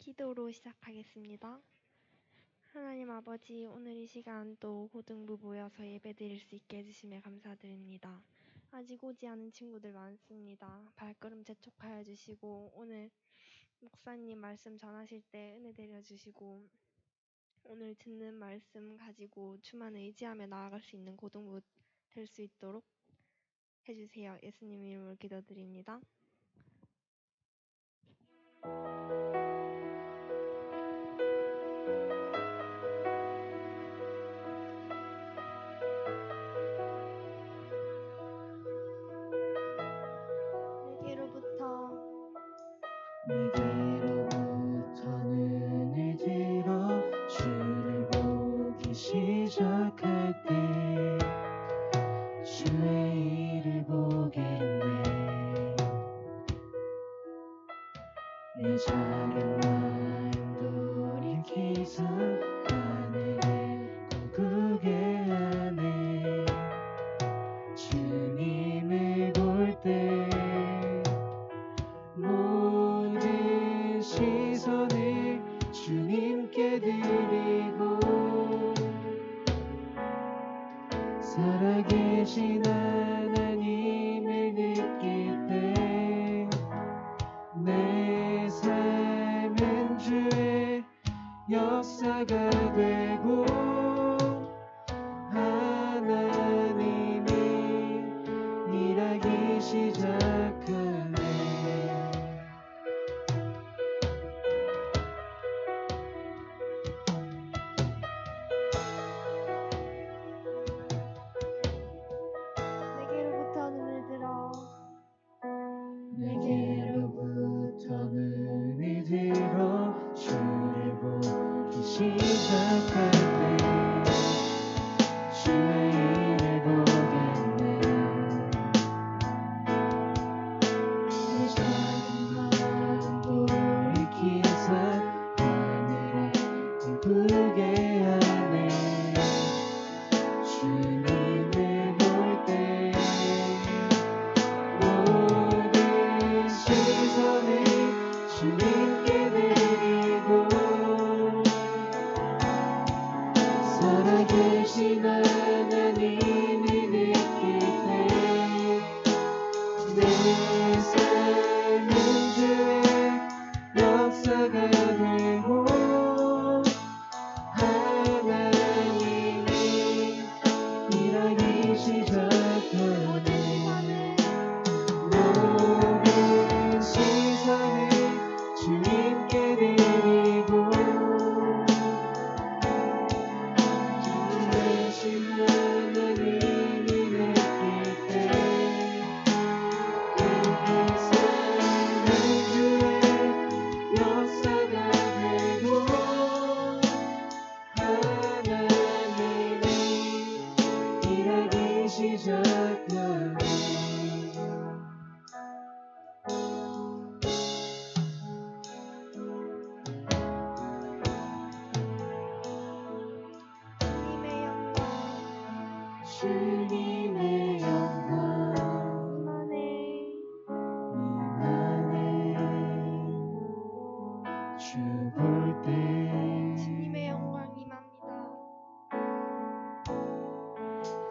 기도로 시작하겠습니다. 하나님 아버지, 오늘 이 시간 또 고등부 모여서 예배드릴 수 있게 해주심에 감사드립니다. 아직 오지 않은 친구들 많습니다. 발걸음 재촉하여 주시고 오늘 목사님 말씀 전하실 때 은혜 내려주시고 오늘 듣는 말씀 가지고 주만 의지하며 나아갈 수 있는 고등부 될 수 있도록 해주세요. 예수님 이름으로 기도드립니다. 내게로부터는 이들어 주를 보기 시작할 때 주의 일을 보겠네. 내 작은 마음 돌이키사 하늘에 꿈꾸게 하네. 주님을 볼 때 모든 시선을 주님께 드리고 살아계신 하나님을 느낄 때 내 삶은 주의 역사가 되고 하나님이 일하기 시작하네. 내게로부터 눈을 들어 주를 보기 시작할 때 주의 일을 보겠네. 내 작은 마음 돌이키사 하늘에 꿈꾸게 하네. 주님을 볼 때 모든 시선을 주님께 드리고 살아계신 하나님을 느낄 때 내 삶은 주의 역사가 되고 하나님이 일하기 시작하네. 모든 시선을 주님께 드리고 주되신 하나님을 느낄 때 내 삶은 주의 역사가 되고 하나님이 일하기 시작하네. 주님의 영광 임하네. 주 볼 때 주님의 영광 임합니다.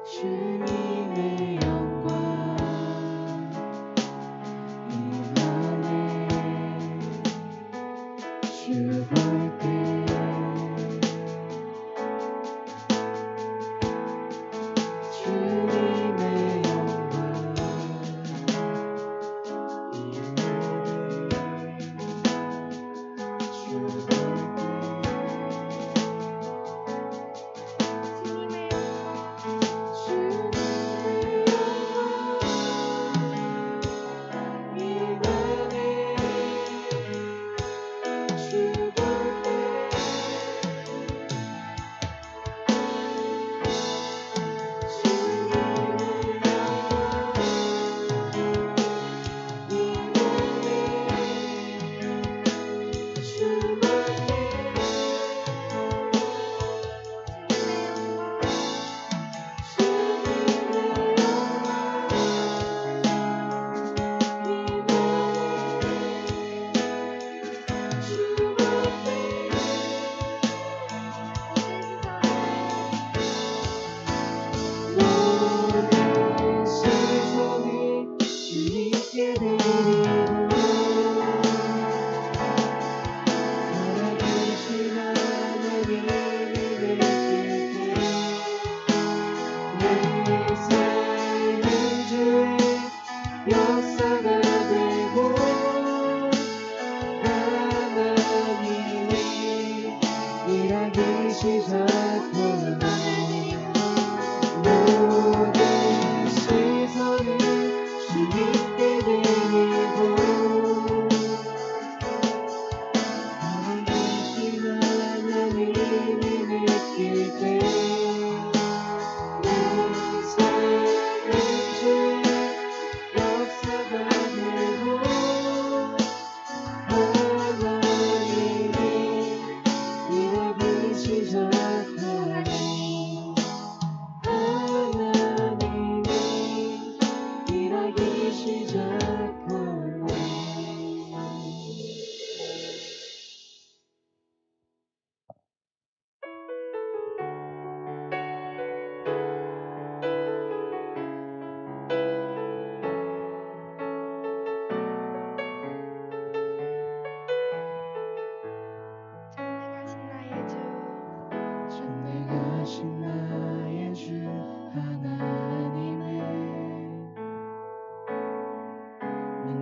주님의 영광 임하네. 주 볼 때 주님의 영광 임하네. 주 볼 때 주님의 영광 주님의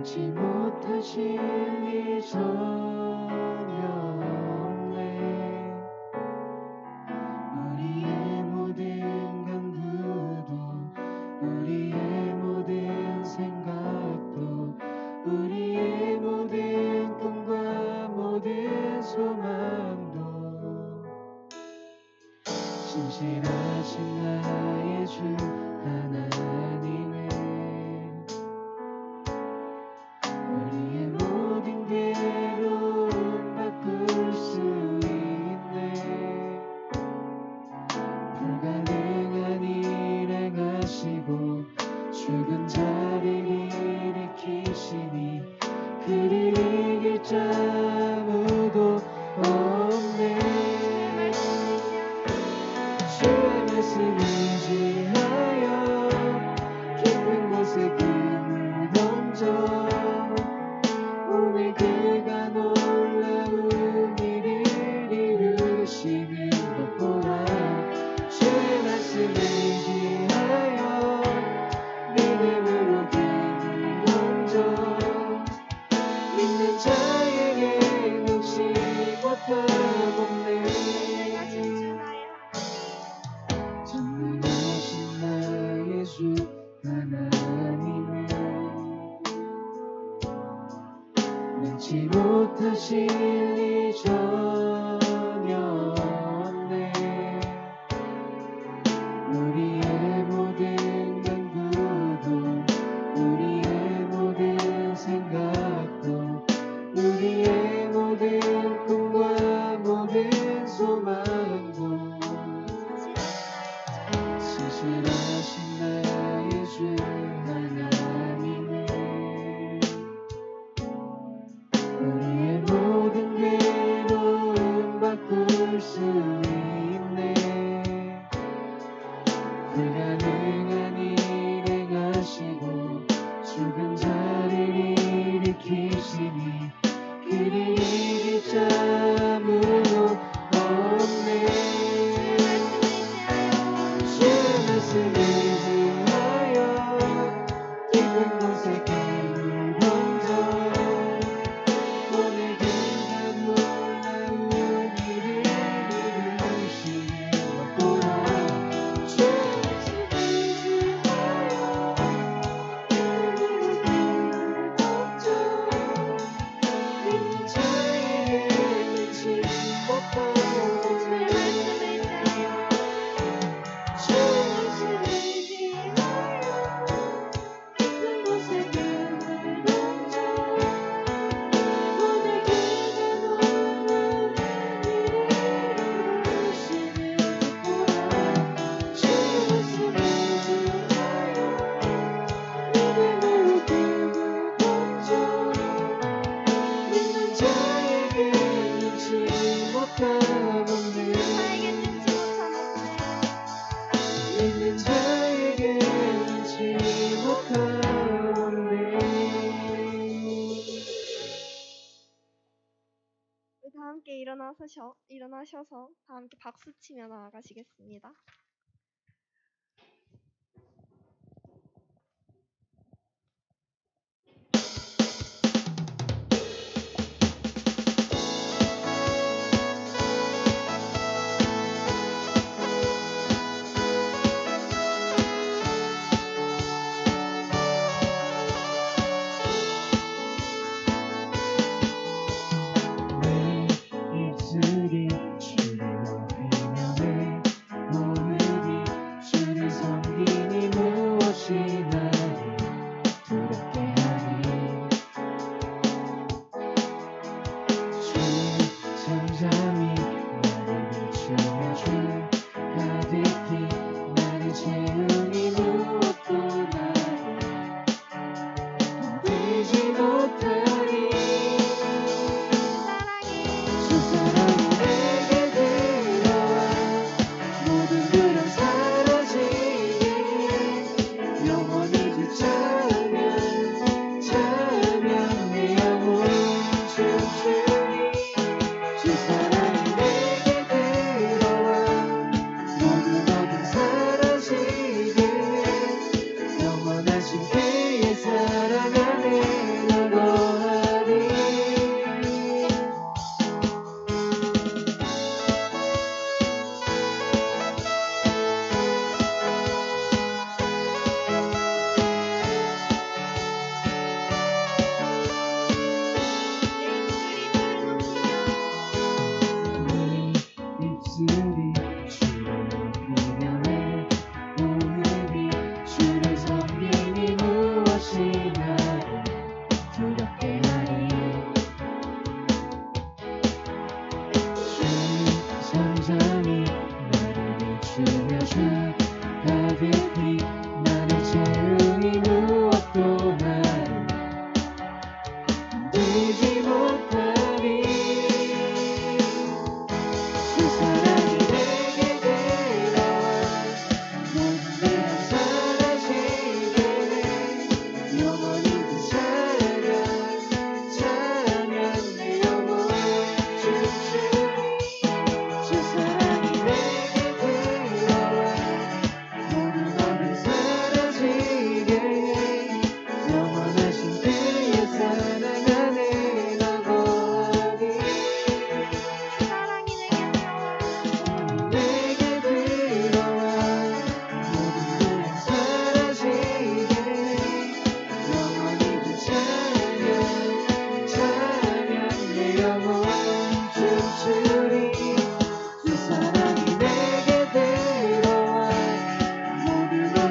능치 못하실 일 전혀 없네. 우리의 모든 간구도 우리의 모든 생각도 우리의 모든 꿈과 모든 소망도 신실하신 나의 주 하나님은 우리의 모든 괴로움 바꿀 수 있네. 불가능한 일 행하시고 죽은 자를 일으키시니 그를 이길 자 아무도 없네. 주의 말씀 의지하여 깊은 곳에 금을 던져 오늘 그가 놀라운 일을 이루시는 것 보라. 주의 말씀 의지하여 믿음으로 금을 던져 믿는 자에게 능치 못함없네. 전능하신 나의 주 하나님은 능치 못하실 일 전혀 없네. 우리의 모든 간구도 우리의 모든 생각도 우리의 모든 꿈과 모든 소망도 신실하신 나의 주 하나님은 우리의 모든 괴로움 바꿀 수 있네. 불가능한 일 행하시고 죽은 자를 일으키시니 그를 이길 자 아무도 없네. 주의 말씀 의지하여 깊은 곳에 금을 던져 오늘 그가 놀라운 일을 이루시는 것 보라. 주의 말씀 의지하여 믿음으로 금을 던져 믿는 자에게 능치 못함없네. 주의 말씀 의지하여 깊은 곳에 금을 던져 오늘 그가 놀라운 일을 이루시는 것 보라. 주의 말씀 의지하여 믿음으로 금을 던져 믿는 자에게 능치 못함없네. 믿는 자에게 능치 못함없네. 우리 다 함께 일어나셔서 다 함께 박수 치며 나아가시겠습니다. 내 입술이 주를 높이며 내 몸이 주를 섬기니 무엇이 나를 두렵게 하니. 주 잠잠히 나를 비추며 주 가득히 나를 채우니 무엇도 나를 건들지 못하니. 주 사랑이 내게 들어와 모든 두려움 사라지게 영원히 붙잡으면 내 영혼 춤추니. 주 사랑이 내게 들어와 모든 어둠 사라지게 영원하신 그의 사랑 안에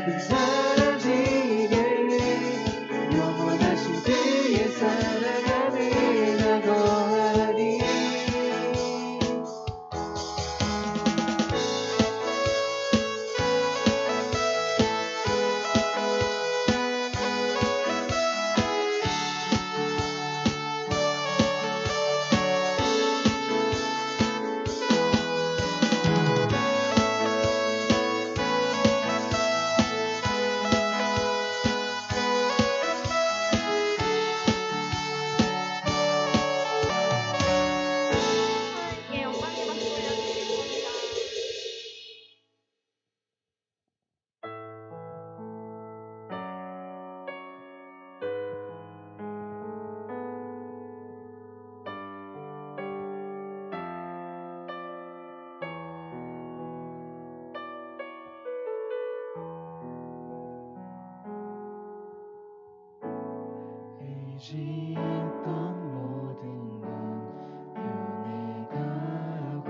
모든 사라지게 영원하신 그의 사랑 안에 나 거하리 하나님께 영광의 박수 올려드리겠습니다. 의지했던 모든 건 변해가고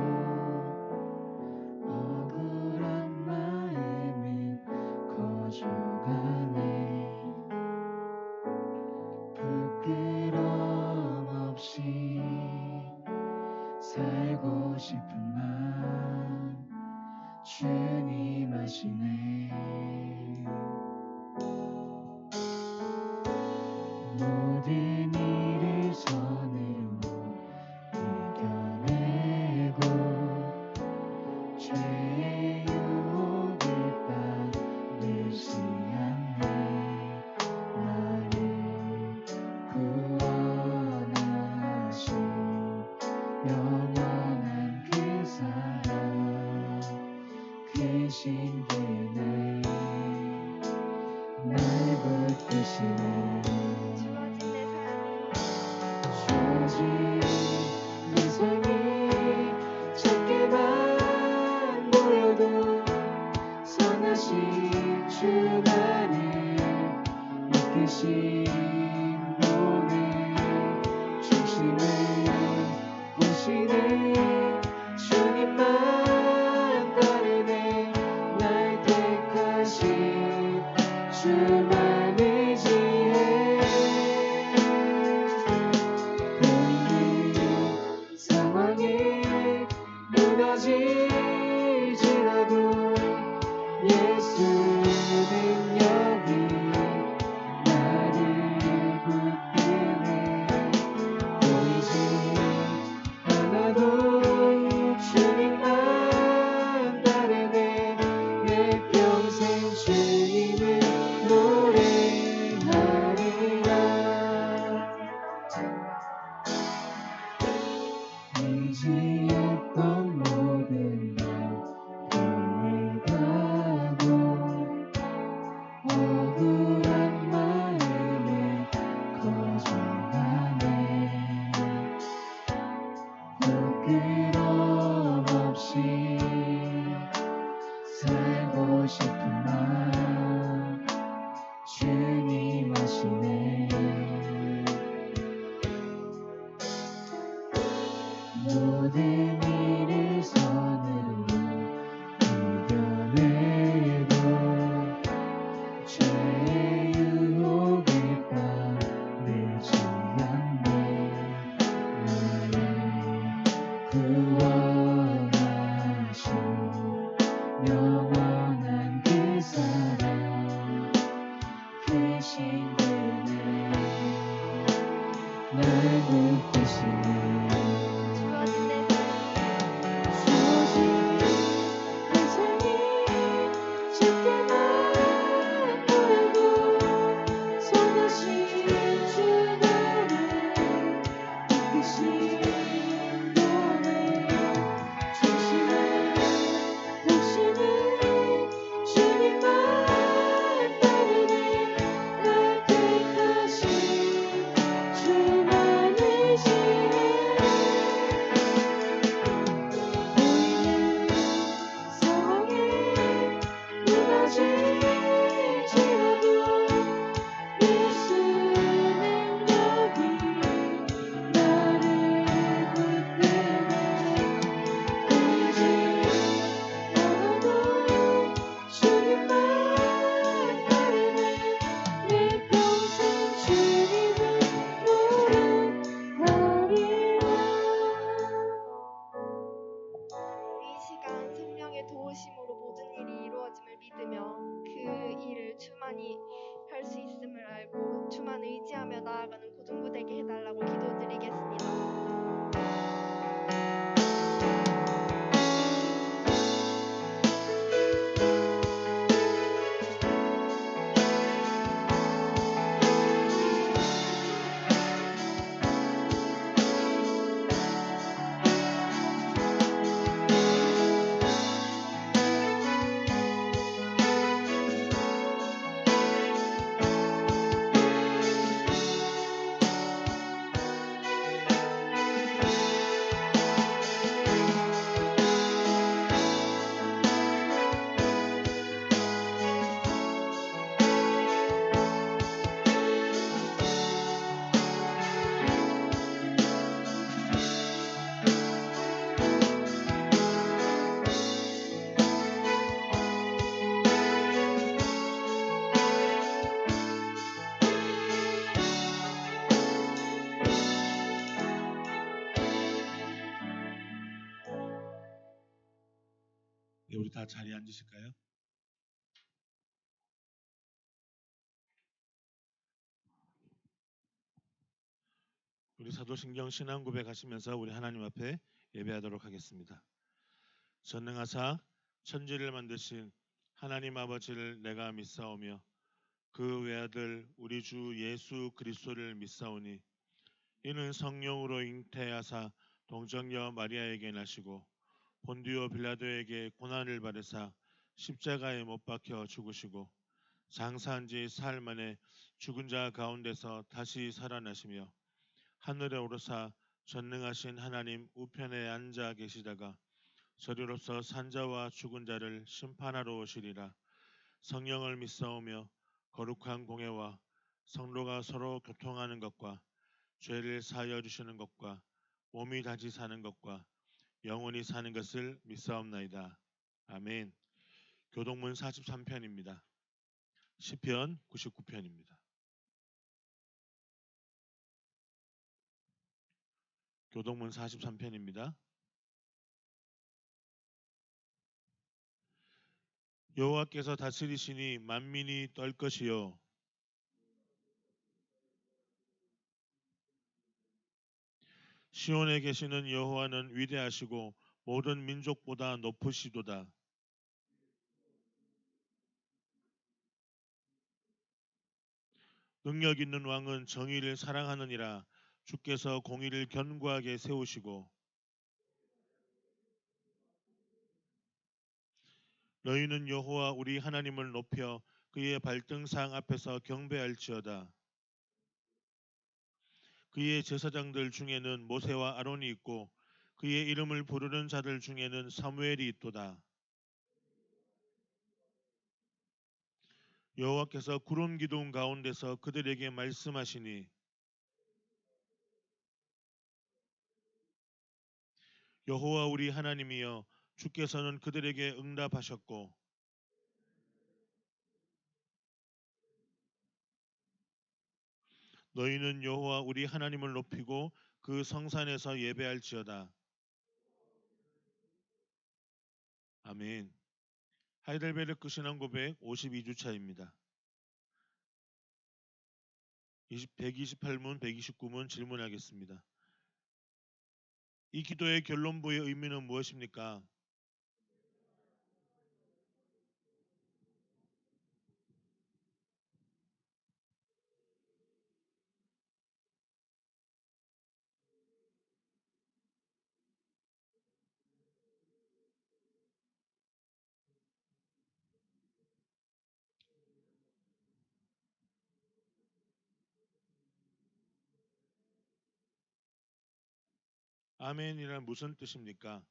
억울한 마음은 커져가네 부끄럼 없이 살고 싶은 맘 주님 아시네 모든 일을 손으로 이겨내고 죄의 유혹을 받으시 않네 나를 구원하신 영원한 그 사랑 크신 그날 날 붙드시네 주어진 내 삶이 주어진 내 삶이 작게만 보여도 선하신 주만을 이끄신 분의 중심을 보시네 주님만 따르네 날 택하신 주만 의지해 보이는 상황에 무너질지라도 예수 능력이 나를 붙드네 보이지 않아도 주님만 따르네 내 평생 주님을 노래하리라 의지했던 모든 걸 변해가고 억울한 마음은 커져가네 부끄럼 없이 살고 싶은 맘 주만이 할 수 있음을 알고 주만 의지하며 나아가는 고등부 되게 해달라고 기도드리겠습니다. 네, 우리 다 자리에 앉으실까요? 우리 사도신경 신앙 고백하시면서 우리 하나님 앞에 예배하도록 하겠습니다. 전능하사 천지를 만드신 하나님 아버지를 내가 믿사오며 그 외아들 우리 주 예수 그리스도를 믿사오니 이는 성령으로 잉태하사 동정녀 마리아에게 나시고 본디오 빌라도에게 고난을 받으사 십자가에 못 박혀 죽으시고 장사한 지 사흘 만에 죽은 자 가운데서 다시 살아나시며 하늘에 오르사 전능하신 하나님 우편에 앉아 계시다가 저리로서 산자와 죽은 자를 심판하러 오시리라. 성령을 믿사오며 거룩한 공회와 성도가 서로 교통하는 것과 죄를 사하여 주시는 것과 몸이 다시 사는 것과 영원히 사는 것을 믿사옵나이다. 아멘. 교동문 43편입니다. 시편 99편입니다. 교동문 43편입니다. 여호와께서 다스리시니 만민이 떨 것이요 시온에 계시는 여호와는 위대하시고 모든 민족보다 높으시도다. 능력 있는 왕은 정의를 사랑하느니라. 주께서 공의를 견고하게 세우시고 너희는 여호와 우리 하나님을 높여 그의 발등상 앞에서 경배할지어다. 그의 제사장들 중에는 모세와 아론이 있고 그의 이름을 부르는 자들 중에는 사무엘이 있도다. 여호와께서 구름 기둥 가운데서 그들에게 말씀하시니 여호와 우리 하나님이여 주께서는 그들에게 응답하셨고 너희는 여호와 우리 하나님을 높이고 그 성산에서 예배할지어다. 아멘. 하이델베르크 신앙 고백 52주차입니다. 128문, 129문 질문하겠습니다. 이 기도의 결론부의 의미는 무엇입니까? 아멘이란 무슨 뜻입니까?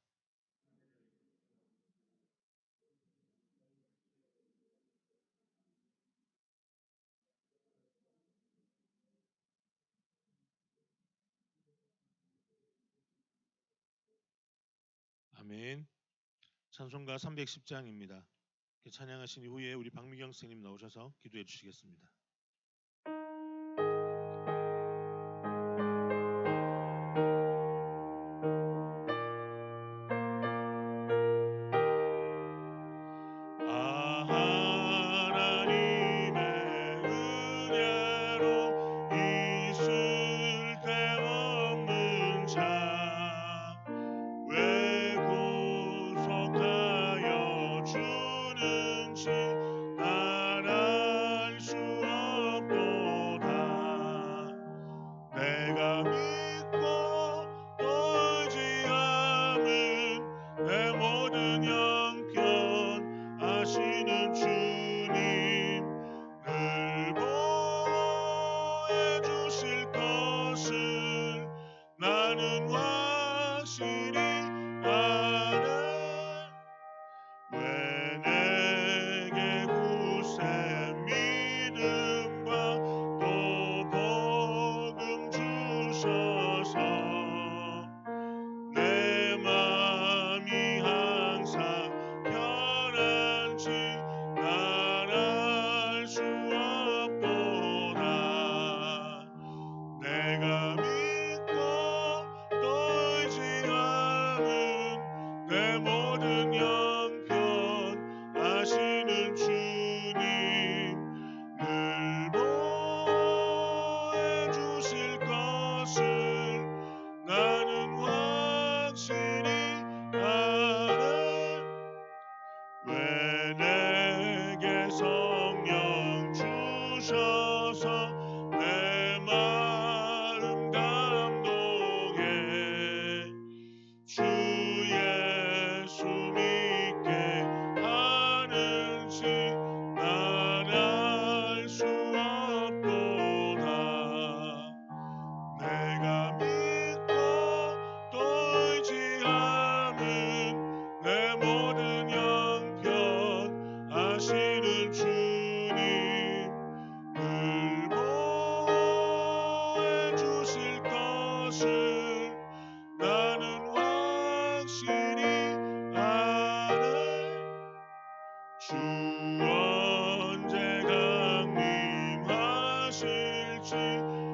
아멘. 찬송가 310장입니다. 찬양하신 이후에 우리 박미경 선생님 나오셔서 기도해 주시겠습니다. 하나님의 주셔서 내 마음 감동해. 주 예수 믿게 하는지 난 알 수 없도다. 내가 믿고 또 의지함은 내 모든 형편 아시는 주님 늘 보호해 주실 것을 나는 확실히 아네. 주 언제 강림하실지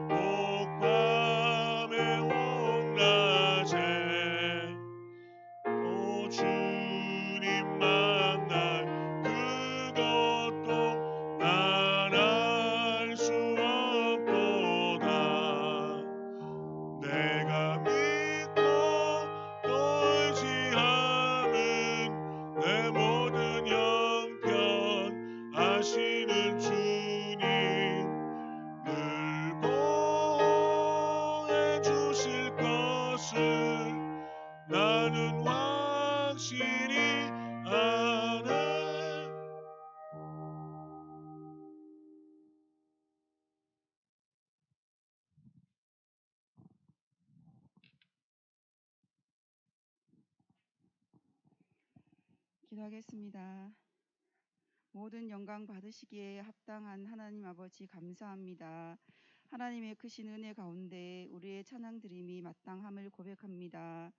혹밤에 혹낮에 또 주님 만날 그것도 난 알 수 없도다. 내가 믿고 또 의지함은 내 모든 형편 아시는 주님 늘 보호해 주실 것을 나는 확실히 아네. 기도하겠습니다. 모든 영광 받으시기에 합당한 하나님 아버지 감사합니다. 하나님의 크신 은혜 가운데 우리의 찬양 드림이 마땅함을 고백합니다.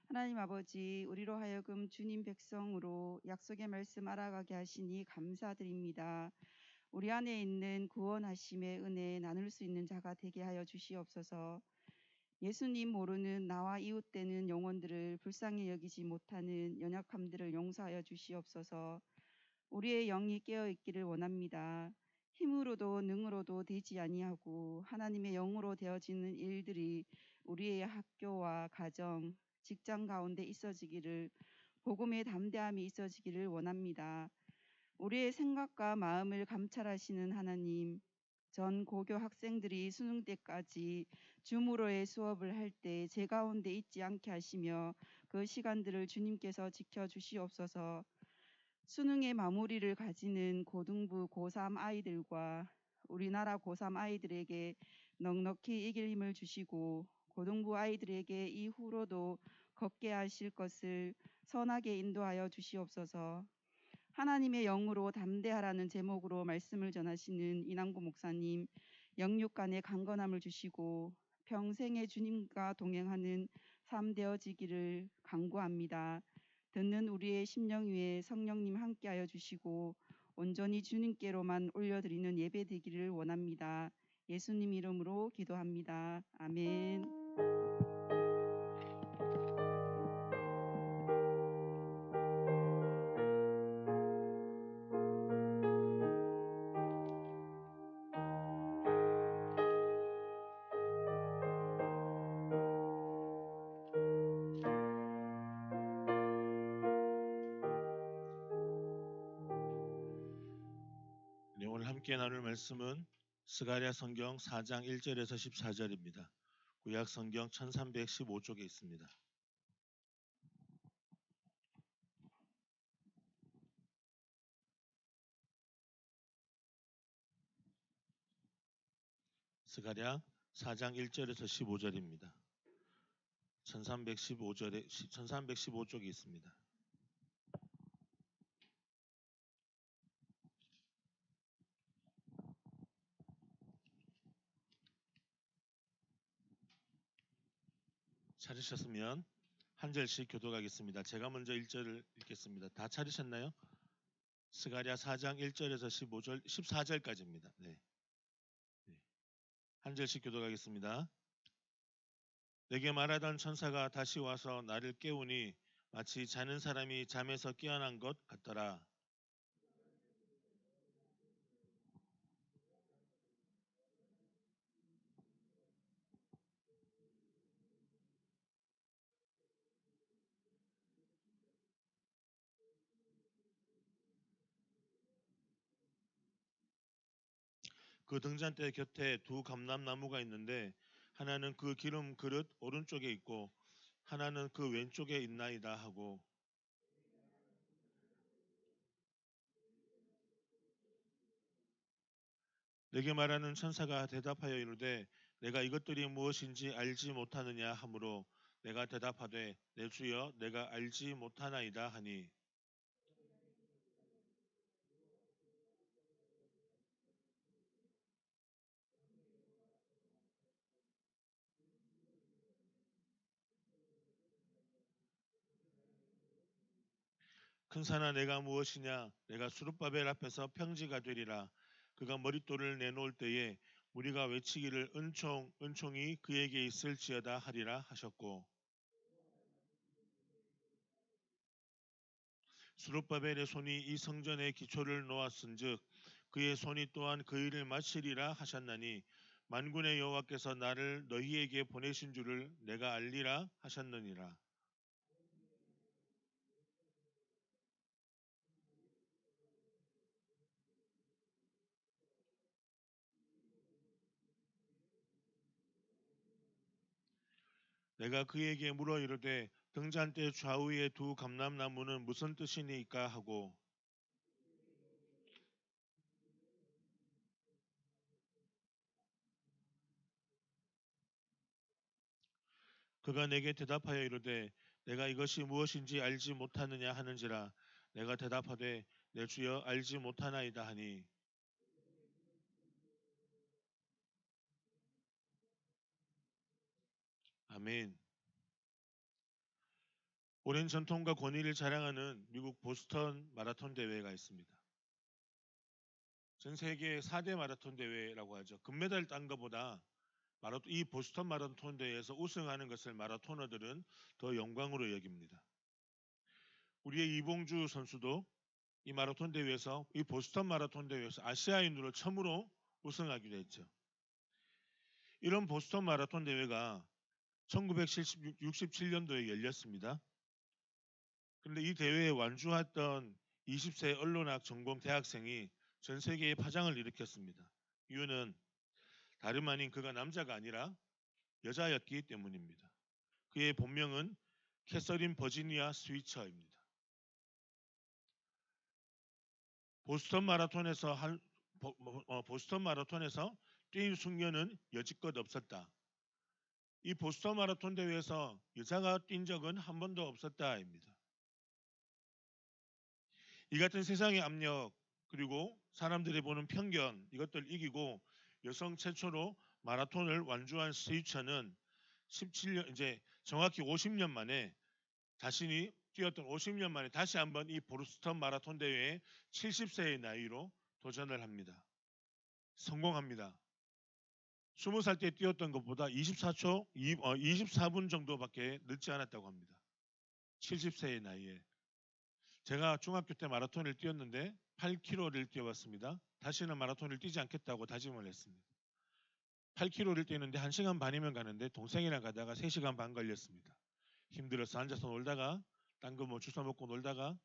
하나님 아버지, 우리로 하여금 주님 백성으로 약속의 말씀 알아가게 하시니 감사드립니다. 우리 안에 있는 구원하심의 은혜 나눌 수 있는 자가 되게 하여 주시옵소서. 예수님 모르는 나와 이웃되는 영혼들을 불쌍히 여기지 못하는 연약함들을 용서하여 주시옵소서. 우리의 영이 깨어 있기를 원합니다. 힘으로도 능으로도 되지 아니하고 하나님의 영으로 되어지는 일들이 우리의 학교와 가정, 직장 가운데 있어지기를, 복음의 담대함이 있어지기를 원합니다. 우리의 생각과 마음을 감찰하시는 하나님, 전 고교 학생들이 수능 때까지 줌으로의 수업을 할 때 제 가운데 있지 않게 하시며 그 시간들을 주님께서 지켜주시옵소서. 수능의 마무리를 가지는 고등부 고3 아이들과 우리나라 고3 아이들에게 넉넉히 이길 힘을 주시고 고등부 아이들에게 이후로도 걷게 하실 것을 선하게 인도하여 주시옵소서. 하나님의 영으로 담대하라는 제목으로 말씀을 전하시는 이남구 목사님, 영육간의 강건함을 주시고 평생의 주님과 동행하는 삶 되어지기를 간구합니다. 듣는 우리의 심령 위에 성령님 함께하여 주시고 온전히 주님께로만 올려드리는 예배 되기를 원합니다. 예수님 이름으로 기도합니다. 아멘. 네, 오늘 함께 나눌 말씀은 스가랴 성경 4장 1절에서 14절입니다. 구약 성경 1315쪽에 있습니다. 스가랴 4장 1절에서 15절입니다. 1315쪽에 있습니다. 찾으셨으면 한 절씩 교독하겠습니다. 제가 먼저 1절을 읽겠습니다. 다 찾으셨나요? 스가랴 4장 1절에서 15절, 14절까지입니다. 네. 한 절씩 교독하겠습니다. 내게 말하던 천사가 다시 와서 나를 깨우니 마치 자는 사람이 잠에서 깨어난 것 같더라. 그 등잔대 곁에 두 감람나무가 있는데 하나는 그 기름 그릇 오른쪽에 있고 하나는 그 왼쪽에 있나이다 하고 내게 말하는 천사가 대답하여 이르되 내가 이것들이 무엇인지 알지 못하느냐 하므로 내가 대답하되 내 주여 내가 알지 못하나이다 하니 큰 산아 내가 무엇이냐 내가 수룹바벨 앞에서 평지가 되리라 그가 머릿돌을 내놓을 때에 우리가 외치기를 은총 은총이 그에게 있을지어다 하리라 하셨고 수룹바벨의 손이 이 성전의 기초를 놓았은즉 그의 손이 또한 그 일을 마치리라 하셨나니 만군의 여호와께서 나를 너희에게 보내신 줄을 내가 알리라 하셨느니라. 내가 그에게 물어 이르되 등잔대 좌우의 두 감람나무는 무슨 뜻이니까 하고 그가 내게 대답하여 이르되 내가 이것이 무엇인지 알지 못하느냐 하는지라 내가 대답하되 내 주여 알지 못하나이다 하니 아멘. 오랜 전통과 권위를 자랑하는 미국 보스턴 마라톤 대회가 있습니다. 전 세계 4대 마라톤 대회라고 하죠. 금메달 딴 것보다 이 보스턴 마라톤 대회에서 우승하는 것을 마라토너들은 더 영광으로 여깁니다. 우리의 이봉주 선수도 이 마라톤 대회에서 이 보스턴 마라톤 대회에서 아시아인으로 처음으로 우승하기도 했죠. 이런 보스턴 마라톤 대회가 1967년도에 열렸습니다. 그런데 이 대회에 완주했던 20세 언론학 전공 대학생이 전 세계에 파장을 일으켰습니다. 이유는 다름 아닌 그가 남자가 아니라 여자였기 때문입니다. 그의 본명은 캐서린 버지니아 스위처입니다. 보스턴 마라톤에서 뛴 숙녀는 여지껏 없었다. 이 보스턴 마라톤 대회에서 여자가 뛴 적은 한 번도 없었다입니다. 이 같은 세상의 압력 그리고 사람들이 보는 편견 이것들 이기고 여성 최초로 마라톤을 완주한 스위처는 17년 이제 정확히 50년 만에 자신이 뛰었던 50년 만에 다시 한번 이 보스턴 마라톤 대회에 70세의 나이로 도전을 합니다. 성공합니다. 20살 때 뛰었던 것보다 24분 정도밖에 늦지 않았다고 합니다. 70세의 나이에. 제가 중학교 때 마라톤을 뛰었는데 8km를 뛰어봤습니다. 다시는 마라톤을 뛰지 않겠다고 다짐을 했습니다. 8km를 뛰는데 1시간 반이면 가는데 동생이랑 가다가 3시간 반 걸렸습니다. 힘들어서 앉아서 놀다가 딴 거 뭐 주워 먹고 놀다가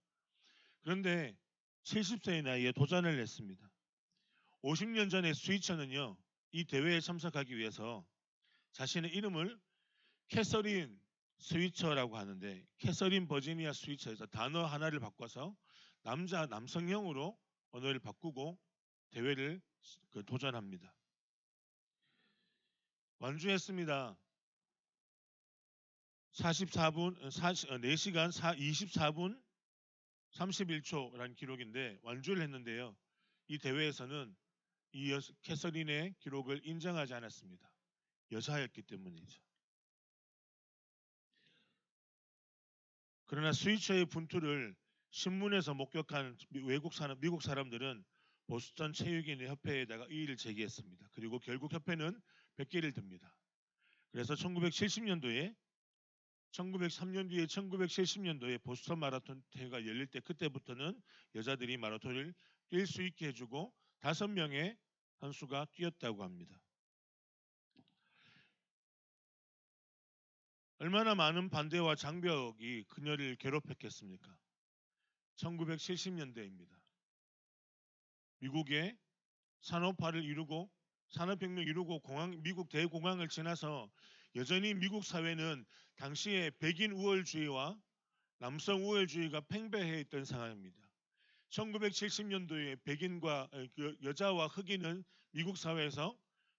그런데 70세의 나이에 도전을 했습니다. 50년 전에 스위처는요. 이 대회에 참석하기 위해서 자신의 이름을 캐서린 스위처라고 하는데 캐서린 버지니아 스위처에서 단어 하나를 바꿔서 남성형으로 언어를 바꾸고 대회를 도전합니다. 완주했습니다. 4시간 24분 31초라는 기록인데 완주를 했는데요. 이 대회에서는 이 캐서린의 기록을 인정하지 않았습니다. 여자였기 때문이죠. 그러나 스위처의 분투를 신문에서 목격한 미국 사람들은 보스턴 체육인 협회에다가 이의를 제기했습니다. 그리고 결국 협회는 100개를 듭니다. 그래서 1970년도에 1903년 뒤에 1970년도에 보스턴 마라톤 대회가 열릴 때 그때부터는 여자들이 마라톤을 뛸 수 있게 해주고 5명의 선수가 뛰었다고 합니다. 얼마나 많은 반대와 장벽이 그녀를 괴롭혔겠습니까? 1970년대입니다. 미국의 산업화를 이루고 산업혁명을 이루고 미국 대공황을 지나서 여전히 미국 사회는 당시에 백인 우월주의와 남성 우월주의가 팽배해 있던 상황입니다. 1970년도에 백인과 여자와 흑인은 미국 사회에서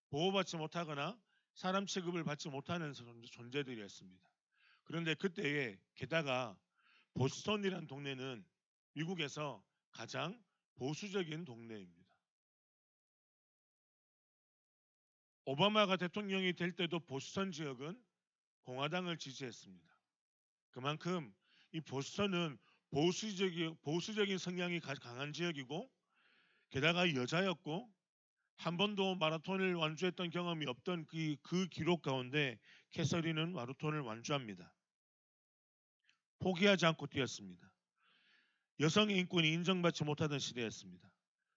보호받지 못하거나 사람 취급을 받지 못하는 존재들이었습니다. 그런데 그때에 게다가 보스턴이라는 동네는 미국에서 가장 보수적인 동네입니다. 오바마가 대통령이 될 때도 보스턴 지역은 공화당을 지지했습니다. 그만큼 이 보스턴은 보수적인 성향이 강한 지역이고 게다가 여자였고 한 번도 마라톤을 완주했던 경험이 없던 그 기록 가운데 캐서린은 마라톤을 완주합니다. 포기하지 않고 뛰었습니다. 여성의 인권이 인정받지 못하던 시대였습니다.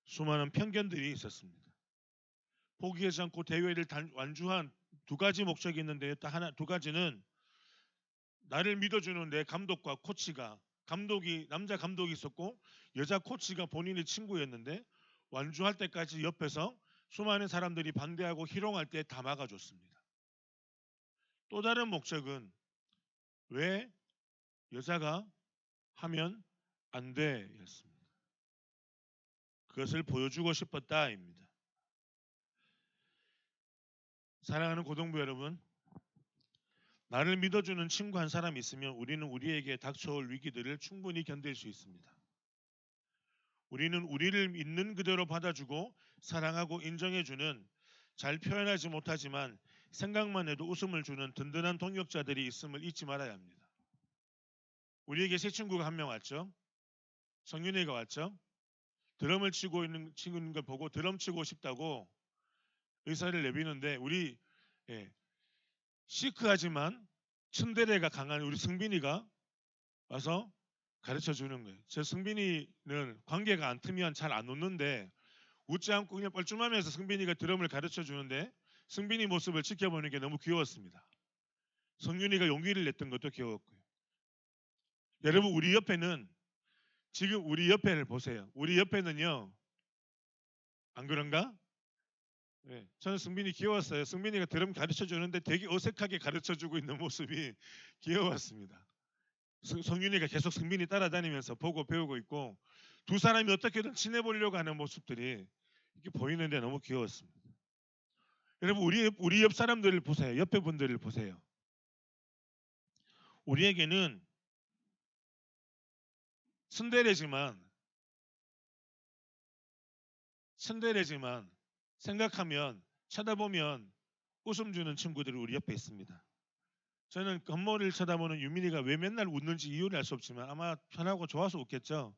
수많은 편견들이 있었습니다. 포기하지 않고 대회를 완주한 두 가지 목적이 있는데 두 가지는 나를 믿어주는 내 감독과 코치가 남자 감독이 있었고 여자 코치가 본인의 친구였는데 완주할 때까지 옆에서 수많은 사람들이 반대하고 희롱할 때 다 막아줬습니다. 또 다른 목적은 왜 여자가 하면 안 돼였습니다. 그것을 보여주고 싶었다입니다. 사랑하는 고등부 여러분, 나를 믿어주는 친구 한 사람이 있으면 우리는 우리에게 닥쳐올 위기들을 충분히 견딜 수 있습니다. 우리는 우리를 있는 그대로 받아주고 사랑하고 인정해주는 잘 표현하지 못하지만 생각만 해도 웃음을 주는 든든한 동역자들이 있음을 잊지 말아야 합니다. 우리에게 새 친구가 한 명 왔죠. 성윤이가 왔죠. 드럼을 치고 있는 걸 보고 드럼 치고 싶다고 의사를 내비는데 우리 시크하지만 츤데레가 강한 우리 승빈이가 와서 가르쳐 주는 거예요. 제 승빈이는 관계가 안 트면 잘 안 웃는데 웃지 않고 그냥 뻘쭘하면서 승빈이가 드럼을 가르쳐 주는데 승빈이 모습을 지켜보는 게 너무 귀여웠습니다. 성윤이가 용기를 냈던 것도 귀여웠고요. 여러분 우리 옆에는 지금 우리 옆에를 보세요. 우리 옆에는요. 안 그런가? 네, 저는 승빈이 귀여웠어요. 승빈이가 드럼 가르쳐 주는데 되게 어색하게 가르쳐 주고 있는 모습이 귀여웠습니다. 성윤이가 계속 승빈이 따라다니면서 보고 배우고 있고 두 사람이 어떻게든 친해보려고 하는 모습들이 이렇게 보이는데 너무 귀여웠습니다. 여러분 우리 옆 사람들을 보세요. 옆에 분들을 보세요. 우리에게는 츤데레지만 생각하면 쳐다보면 웃음 주는 친구들이 우리 옆에 있습니다. 저는 건모를 쳐다보는 유민이가 왜 맨날 웃는지 이유를 알 수 없지만 아마 편하고 좋아서 웃겠죠.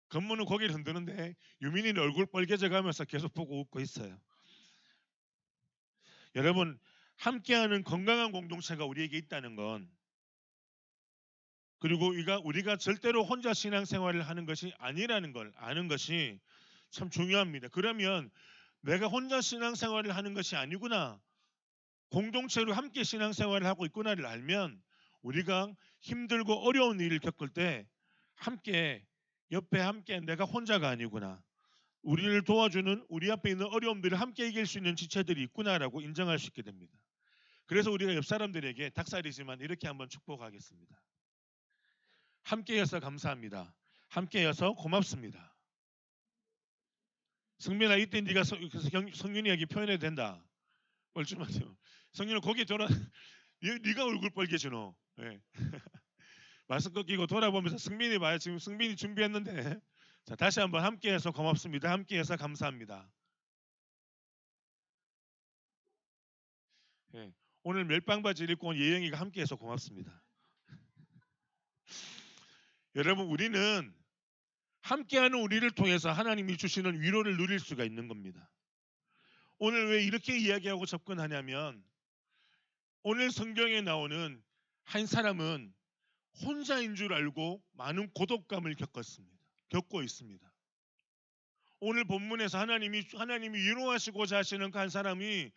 건모는 고개를 흔드는데 유민이는 얼굴 빨개져 가면서 계속 보고 웃고 있어요. 여러분 함께하는 건강한 공동체가 우리에게 있다는 건 그리고 우리가 절대로 혼자 신앙생활을 하는 것이 아니라는 걸 아는 것이 참 중요합니다. 그러면 내가 혼자 신앙생활을 하는 것이 아니구나. 공동체로 함께 신앙생활을 하고 있구나를 알면 우리가 힘들고 어려운 일을 겪을 때 옆에 함께 내가 혼자가 아니구나. 우리를 도와주는 우리 앞에 있는 어려움들을 함께 이길 수 있는 지체들이 있구나라고 인정할 수 있게 됩니다. 그래서 우리가 옆 사람들에게 닭살이지만 이렇게 한번 축복하겠습니다. 함께여서 감사합니다. 함께여서 고맙습니다. 승민아 이때 네가 성윤이에게 표현해도 된다. 뻘쭘하죠. 성윤아 고개 돌아 네가 얼굴 빨개지노. 네. 마스크 끼고 돌아보면서 승민이 봐요. 지금 승민이 준비했는데 자 다시 한번 함께해서 고맙습니다. 함께해서 감사합니다. 네. 오늘 멜빵바지를 입고 온 예영이가 함께해서 고맙습니다. 여러분 우리는 함께하는 우리를 통해서 하나님이 주시는 위로를 누릴 수가 있는 겁니다. 오늘 왜 이렇게 이야기하고 접근하냐면 오늘 성경에 나오는 한 사람은 혼자인 줄 알고 많은 고독감을 겪고 있습니다. 오늘 본문에서 하나님이 위로하시고자 하시는 그 한 사람이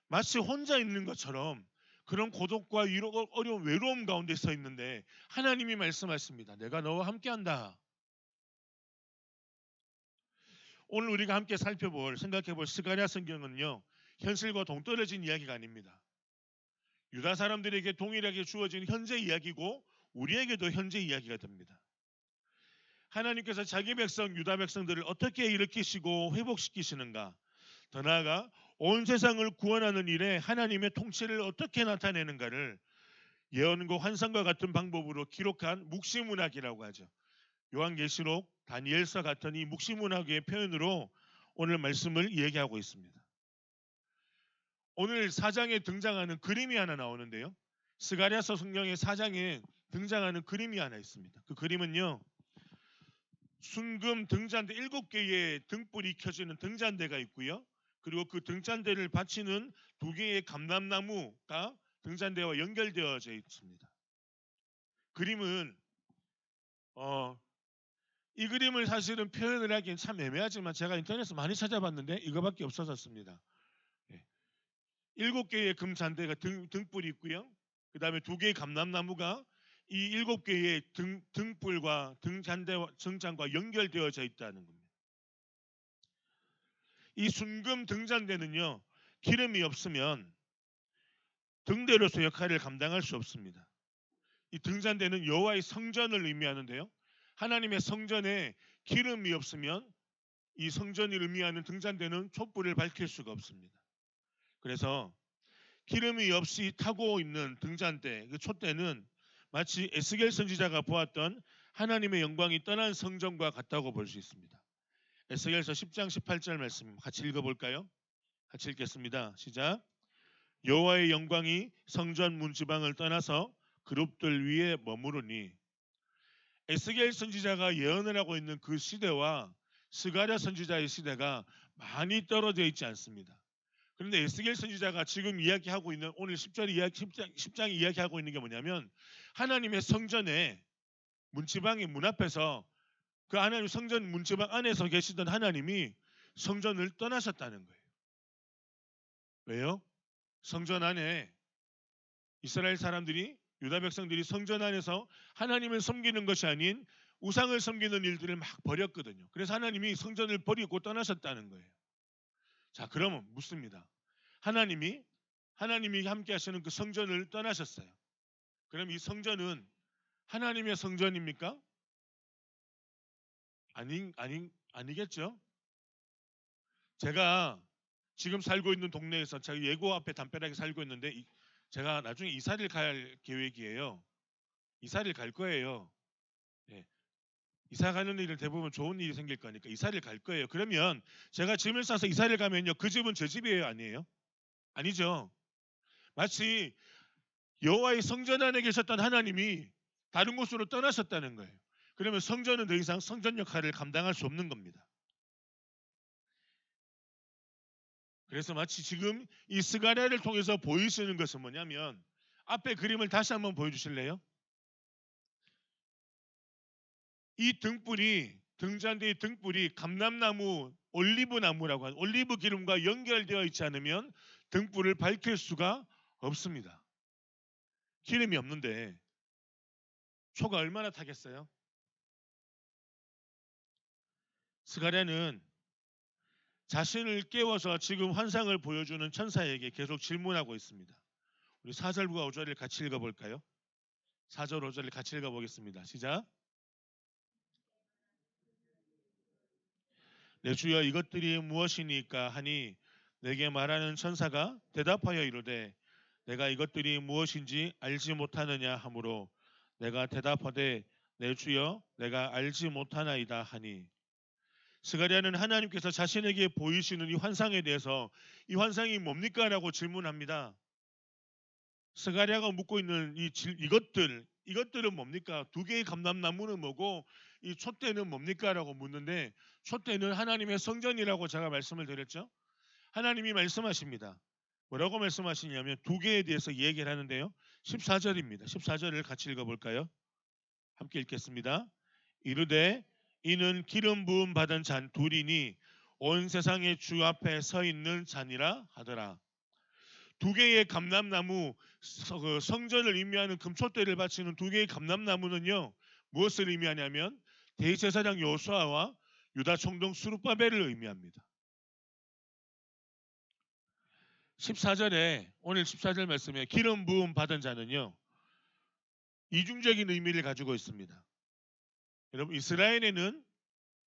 마치 혼자 있는 것처럼 그런 고독과 어려운 외로움 가운데 서 있는데 하나님이 말씀하십니다. 내가 너와 함께한다. 오늘 우리가 함께 생각해볼 스가랴 성경은요, 현실과 동떨어진 이야기가 아닙니다. 유다 사람들에게 동일하게 주어진 현재 이야기고 우리에게도 현재 이야기가 됩니다. 하나님께서 자기 백성 유다 백성들을 어떻게 일으키시고 회복시키시는가, 더 나아가 온 세상을 구원하는 일에 하나님의 통치를 어떻게 나타내는가를 예언과 환상과 같은 방법으로 기록한 묵시문학이라고 하죠. 요한계시록, 다니엘서 같은 이 묵시문학의 표현으로 오늘 말씀을 얘기하고 있습니다. 오늘 4장에 등장하는 그림이 하나 나오는데요. 스가랴서 성경의 4장에 등장하는 그림이 하나 있습니다. 그 그림은요, 순금 등잔대 7개의 등불이 켜지는 등잔대가 있고요. 그리고 그 등잔대를 받치는 2개의 감람나무가 등잔대와 연결되어져 있습니다. 그림은 이 그림을 사실은 표현을 하기엔 참 애매하지만 제가 인터넷에서 많이 찾아봤는데 이거밖에 없어졌습니다. 7개의 금잔대가 등불이 있고요. 그 다음에 2개의 감람나무가 이 7개의 등불과 등잔과 연결되어져 있다는 겁니다. 이 순금 등잔대는요, 기름이 없으면 등대로서 역할을 감당할 수 없습니다. 이 등잔대는 여호와의 성전을 의미하는데요, 하나님의 성전에 기름이 없으면 이 성전을 의미하는 등잔대는 촛불을 밝힐 수가 없습니다. 그래서 기름이 없이 타고 있는 등잔대, 그 촛대는 마치 에스겔 선지자가 보았던 하나님의 영광이 떠난 성전과 같다고 볼 수 있습니다. 에스겔서 10장 18절 말씀 같이 읽어볼까요? 같이 읽겠습니다. 시작. 여호와의 영광이 성전 문지방을 떠나서 그룹들 위에 머무르니. 에스겔 선지자가 예언을 하고 있는 그 시대와 스가랴 선지자의 시대가 많이 떨어져 있지 않습니다. 그런데 에스겔 선지자가 지금 이야기하고 있는 오늘 10장이 이야기하고 있는 게 뭐냐면, 하나님의 성전의 문지방의 문 앞에서 그 하나님 성전 문지방 안에서 계시던 하나님이 성전을 떠나셨다는 거예요. 왜요? 성전 안에 이스라엘 사람들이, 유다 백성들이 성전 안에서 하나님을 섬기는 것이 아닌 우상을 섬기는 일들을 막 벌였거든요. 그래서 하나님이 성전을 버리고 떠나셨다는 거예요. 자, 그러면 묻습니다. 하나님이 함께 하시는 그 성전을 떠나셨어요. 그럼 이 성전은 하나님의 성전입니까? 아니겠죠? 제가 지금 살고 있는 동네에서 제가 예고 앞에 담벼락에 살고 있는데 제가 나중에 이사를 갈 계획이에요. 이사를 갈 거예요. 예. 이사 가는 일은 대부분 좋은 일이 생길 거니까 이사를 갈 거예요. 그러면 제가 짐을 싸서 이사를 가면요, 그 집은 제 집이에요, 아니에요? 아니죠. 마치 여호와의 성전 안에 계셨던 하나님이 다른 곳으로 떠나셨다는 거예요. 그러면 성전은 더 이상 성전 역할을 감당할 수 없는 겁니다. 그래서 마치 지금 이 스가랴를 통해서 보이시는 것은 뭐냐면, 앞에 그림을 다시 한번 보여주실래요? 이 등잔대의 등불이 감람나무, 올리브나무라고 하는 올리브 기름과 연결되어 있지 않으면 등불을 밝힐 수가 없습니다. 기름이 없는데 초가 얼마나 타겠어요? 스가랴는 자신을 깨워서 지금 환상을 보여주는 천사에게 계속 질문하고 있습니다. 우리 4절과 5절을 같이 읽어볼까요? 4절 5절을 같이 읽어보겠습니다. 시작. 내 주여, 이것들이 무엇이니까 하니 내게 말하는 천사가 대답하여 이르되 내가 이것들이 무엇인지 알지 못하느냐 하므로 내가 대답하되 내 주여, 내가 알지 못하나이다 하니. 스가랴는 하나님께서 자신에게 보이시는 이 환상에 대해서 이 환상이 뭡니까? 라고 질문합니다. 스가랴가 묻고 있는 이것들은 뭡니까? 2개의 감람나무는 뭐고 이 촛대는 뭡니까? 라고 묻는데, 촛대는 하나님의 성전이라고 제가 말씀을 드렸죠. 하나님이 말씀하십니다. 뭐라고 말씀하시냐면 2개에 대해서 얘기를 하는데요. 14절입니다. 14절을 같이 읽어볼까요? 함께 읽겠습니다. 이르되 이는 기름 부음 받은 잔 둘이니 온 세상의 주 앞에 서 있는 잔이라 하더라. 2개의 감람나무, 성전을 의미하는 금촛대를 바치는 2개의 감람나무는요, 무엇을 의미하냐면 대제사장 여호수아와 유다 총독 스룹바벨을 의미합니다. 14절에 오늘 14절 말씀에 기름 부음 받은 자는요, 이중적인 의미를 가지고 있습니다. 여러분, 이스라엘에는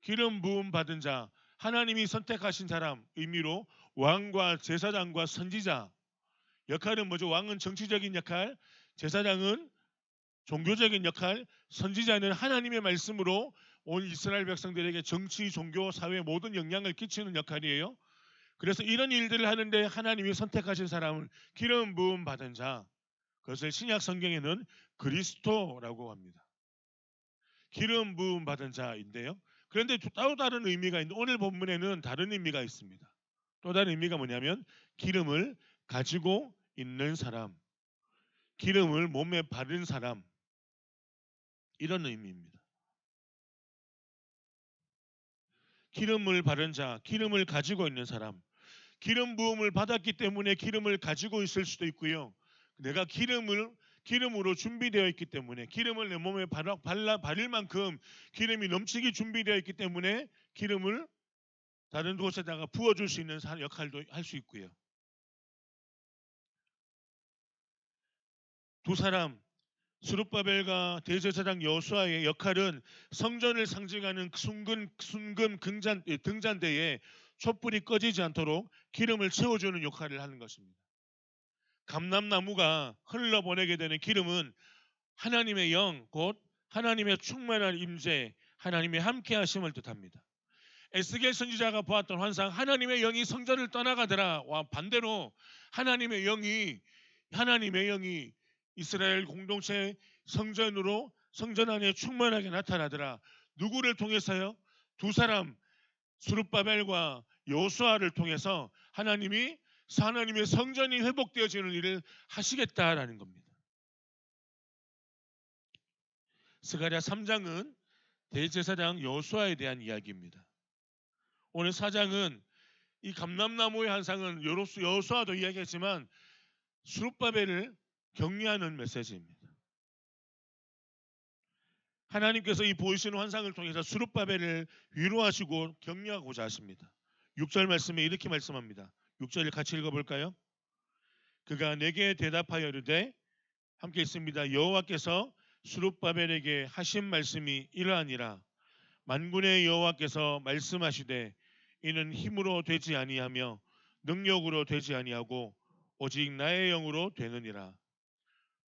기름 부음 받은 자, 하나님이 선택하신 사람 의미로 왕과 제사장과 선지자 역할은 뭐죠? 왕은 정치적인 역할, 제사장은 종교적인 역할, 선지자는 하나님의 말씀으로 온 이스라엘 백성들에게 정치, 종교, 사회 모든 영향을 끼치는 역할이에요. 그래서 이런 일들을 하는데 하나님이 선택하신 사람을 기름 부음 받은 자, 그것을 신약 성경에는 그리스도라고 합니다. 기름 부음 받은 자인데요. 그런데 또 다른 의미가 있는데 오늘 본문에는 다른 의미가 있습니다. 또 다른 의미가 뭐냐면 기름을 가지고 있는 사람, 기름을 몸에 바른 사람, 이런 의미입니다. 기름을 바른 자, 기름을 가지고 있는 사람, 기름 부음을 받았기 때문에 기름을 가지고 있을 수도 있고요. 내가 기름으로 준비되어 있기 때문에 기름을 내 몸에 바를 만큼 기름이 넘치게 준비되어 있기 때문에 기름을 다른 곳에다가 부어줄 수 있는 역할도 할 수 있고요. 두 사람 스룹바벨과 대제사장 여호수아의 역할은 성전을 상징하는 순금 등잔대에 촛불이 꺼지지 않도록 기름을 채워주는 역할을 하는 것입니다. 감람나무가 흘러보내게 되는 기름은 하나님의 영, 곧 하나님의 충만한 임재, 하나님의 함께하심을 뜻합니다. 에스겔 선지자가 보았던 환상, 하나님의 영이 성전을 떠나가더라와 반대로 하나님의 영이 이스라엘 공동체 성전 안에 충만하게 나타나더라. 누구를 통해서요? 두 사람 스룹바벨과 여호수아를 통해서 하나님의 성전이 회복되어지는 일을 하시겠다라는 겁니다. 스가랴 3장은 대제사장 여호수아에 대한 이야기입니다. 오늘 4장은 이 감람나무의 환상은 여호수아도 이야기했지만 스룹바벨을 격려하는 메시지입니다. 하나님께서 이 보이시는 환상을 통해서 스룹바벨을 위로하시고 격려하고자 하십니다. 6절 말씀에 이렇게 말씀합니다. 6절을 같이 읽어볼까요? 그가 내게 대답하여 이르되, 함께 있습니다. 여호와께서 스룹바벨에게 하신 말씀이 이러하니라. 만군의 여호와께서 말씀하시되 이는 힘으로 되지 아니하며 능력으로 되지 아니하고 오직 나의 영으로 되느니라.